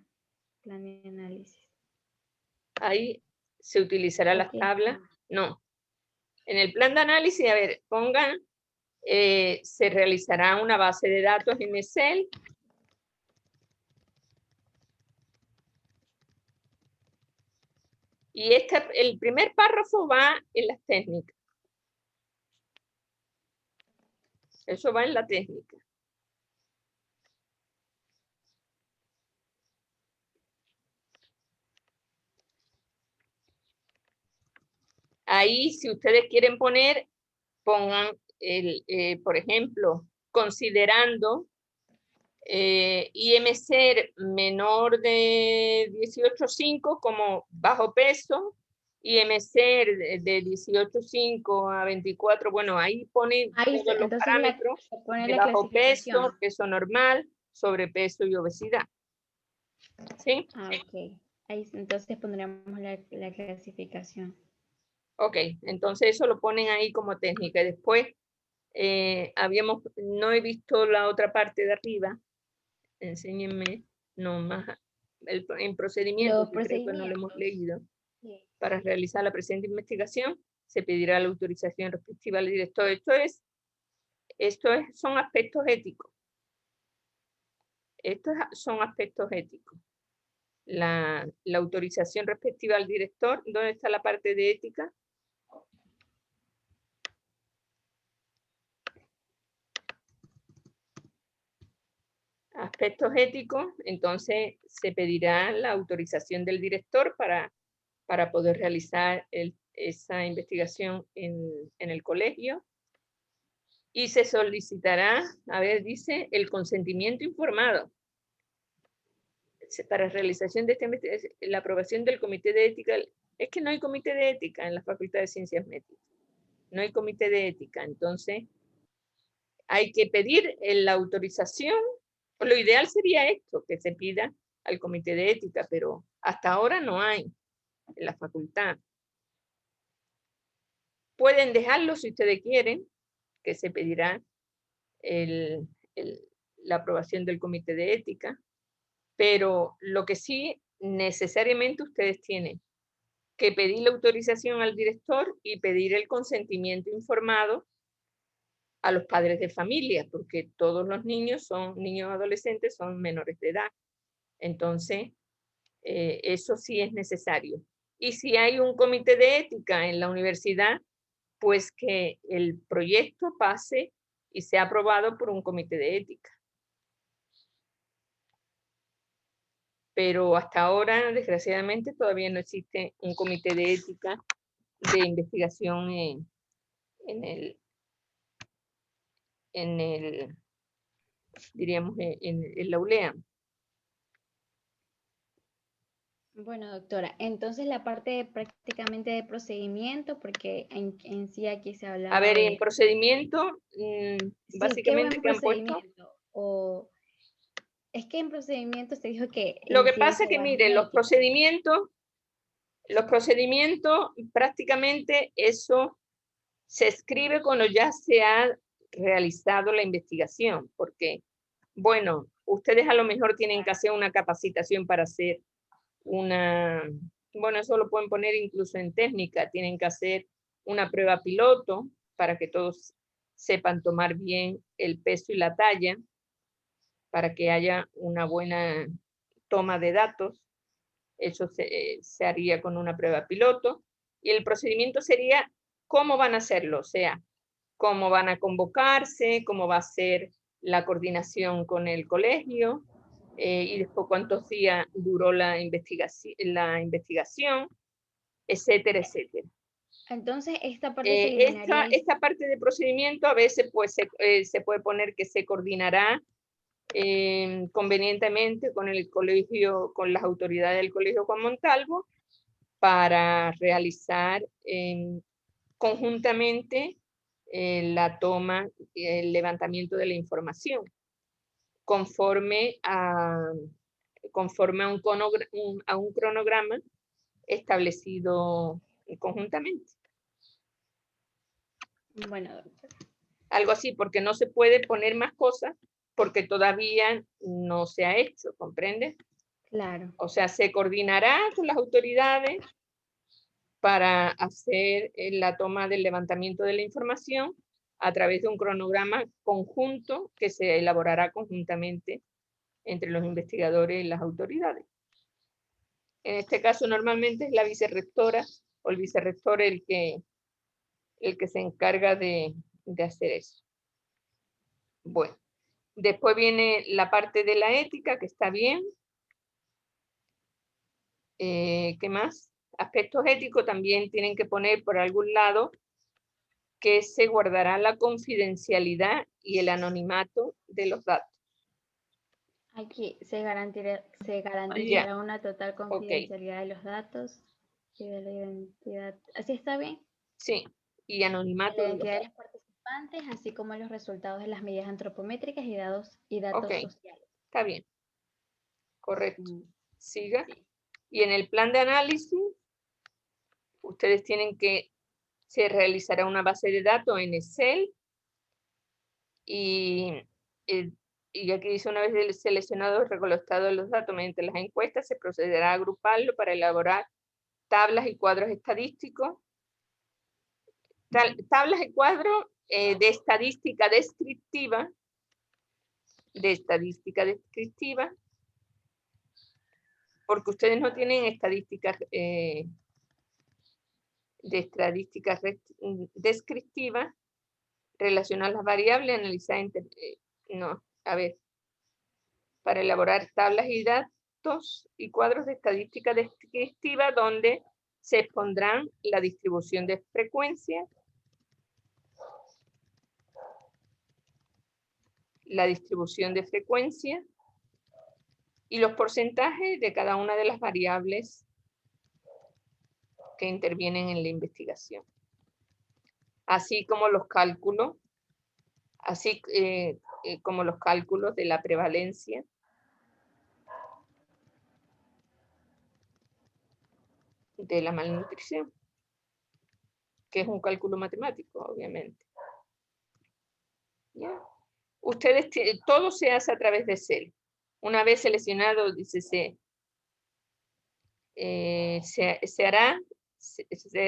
plan de análisis. Ahí se utilizará las tablas. No. En el plan de análisis, a ver, pongan, se realizará una base de datos en Excel. Y el primer párrafo va en las técnicas. Eso va en la técnica. Ahí, si ustedes quieren poner, pongan, por ejemplo, considerando IMC menor de 18,5 como bajo peso, IMC de 18,5 a 24, bueno, ahí ponen todos los parámetros de bajo peso, peso normal, sobrepeso y obesidad. ¿Sí? Ah, ok. Ahí entonces pondremos la clasificación. Ok, entonces eso lo ponen ahí como técnica. Y después no he visto la otra parte de arriba. Enséñenme, no más, en procedimientos, Los que creo que no lo hemos procedimientos. leído. Sí. Para realizar la presente investigación, se pedirá la autorización respectiva al director. Son aspectos éticos. Estos son aspectos éticos. La autorización respectiva al director, ¿dónde está la parte de ética? Aspectos éticos, entonces se pedirá la autorización del director para poder realizar esa investigación en el colegio. Y se solicitará, dice, el consentimiento informado para realización de esta investigación, la aprobación del comité de ética. Es que no hay comité de ética en la Facultad de Ciencias Médicas. No hay comité de ética, entonces hay que pedir la autorización. Lo ideal sería esto, que se pida al comité de ética, pero hasta ahora no hay en la facultad. Pueden dejarlo si ustedes quieren, que se pedirá la aprobación del comité de ética, pero lo que sí necesariamente ustedes tienen que pedir la autorización al director y pedir el consentimiento informado a los padres de familia, porque todos los niños adolescentes son menores de edad. Entonces, eso sí es necesario. Y si hay un comité de ética en la universidad, pues que el proyecto pase y sea aprobado por un comité de ética. Pero hasta ahora, desgraciadamente, todavía no existe un comité de ética de investigación diríamos, en la ULEAM. Bueno, doctora, entonces la parte prácticamente de procedimiento, porque en sí aquí se hablaba A ver, de... en procedimiento, básicamente, ¿qué ¿qué han puesto? O es que en procedimiento se dijo que... Lo que pasa es que, mire, los procedimientos, prácticamente eso se escribe cuando ya se ha realizado la investigación, porque, bueno, ustedes a lo mejor tienen que hacer una capacitación para hacer bueno, eso lo pueden poner incluso en técnica, tienen que hacer una prueba piloto para que todos sepan tomar bien el peso y la talla, para que haya una buena toma de datos. Eso se haría con una prueba piloto. Y el procedimiento sería cómo van a hacerlo, o sea, cómo van a convocarse, cómo va a ser la coordinación con el colegio, y después cuántos días duró la investigación, etcétera, etcétera. Entonces, esta parte se eliminaría. Esta parte de procedimiento a veces pues, se puede poner que se coordinará convenientemente con el colegio, con las autoridades del Colegio Juan Montalvo, para realizar conjuntamente la toma, el levantamiento de la información, conforme a un cronograma establecido conjuntamente. Bueno, doctora. Algo así, porque no se puede poner más cosas porque todavía no se ha hecho, ¿comprende? Claro. O sea, se coordinará con las autoridades para hacer la toma del levantamiento de la información a través de un cronograma conjunto que se elaborará conjuntamente entre los investigadores y las autoridades. En este caso, normalmente es la vicerrectora o el vicerrector el que se encarga de hacer eso. Bueno, después viene la parte de la ética, que está bien. ¿Qué más? Aspectos éticos también tienen que poner por algún lado que se guardará la confidencialidad y el anonimato de los datos. Aquí se garantizará una total confidencialidad de los datos y de la identidad. ¿Así está bien? Sí, y anonimato de la identidad de los participantes, así como los resultados de las medidas antropométricas y datos sociales. Está bien. Correcto. Siga. Sí. Y en el plan de análisis, ustedes tienen que se realizará una base de datos en Excel Y aquí dice, una vez seleccionados y recolectados los datos mediante las encuestas, se procederá a agruparlo para elaborar tablas y cuadros estadísticos. Tablas y cuadros de estadística descriptiva, porque ustedes no tienen estadísticas descriptivas, relacionar las variables, analizar, para elaborar tablas y datos y cuadros de estadística descriptiva donde se expondrán la distribución de frecuencia, y los porcentajes de cada una de las variables que intervienen en la investigación, así como los cálculos, de la prevalencia de la malnutrición, que es un cálculo matemático, obviamente. ¿Ya? Ustedes, todo se hace a través de Excel. Una vez seleccionado, dice se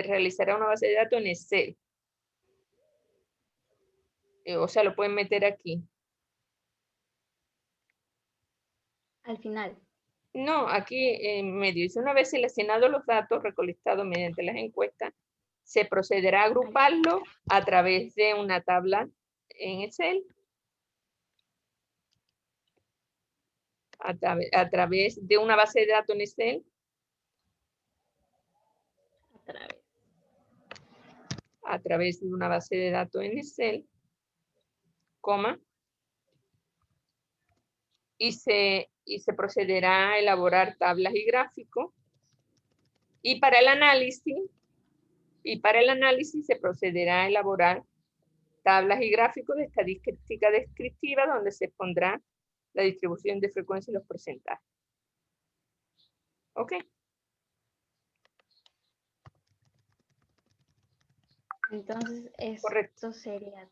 realizará una base de datos en Excel. O sea, lo pueden meter aquí. Al final. No, aquí en medio. Dice, una vez seleccionados los datos recolectados mediante las encuestas, se procederá a agruparlo a través de una tabla en Excel. A través de una base de datos en Excel. A través de una base de datos en Excel, coma, y se procederá a elaborar tablas y gráficos, y para el análisis se procederá a elaborar tablas y gráficos de estadística descriptiva donde se pondrá la distribución de frecuencia y los porcentajes. ¿Ok? Entonces, Correcto. esto sería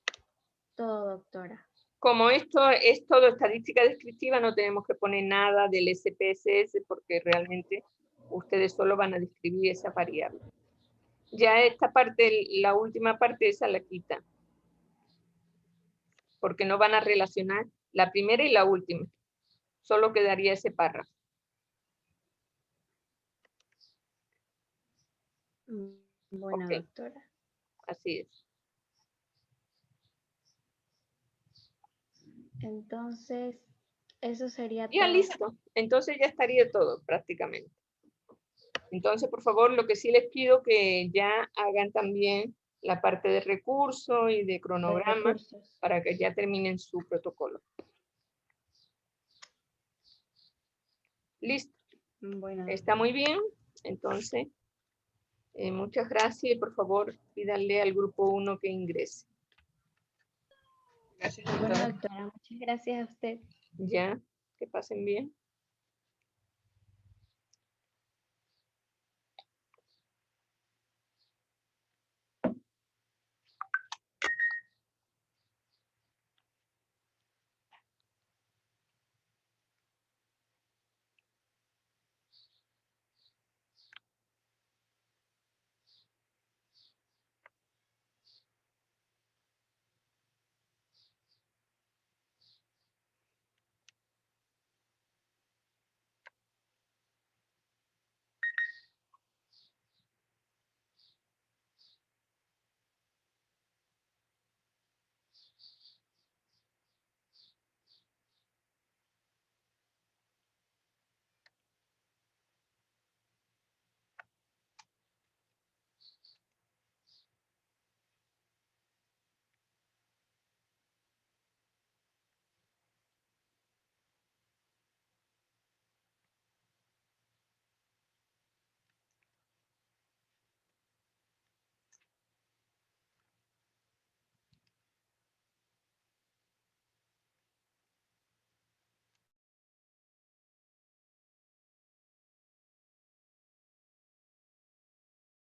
todo, doctora. Como esto es todo estadística descriptiva, no tenemos que poner nada del SPSS porque realmente ustedes solo van a describir esa variable. Ya esta parte, la última parte, esa la quitan. Porque no van a relacionar la primera y la última. Solo quedaría ese párrafo. Bueno, Ok. doctora. Así es. Entonces, eso sería Ya todo. listo. Entonces ya estaría todo prácticamente. Entonces, por favor, lo que sí les pido que ya hagan también la parte de recurso y de cronograma para que ya terminen su protocolo. Listo. Bueno, Está muy bien. Entonces, muchas gracias y por favor pídanle al grupo 1 que ingrese. Gracias, bueno, doctora, muchas gracias a usted. Ya, que pasen bien.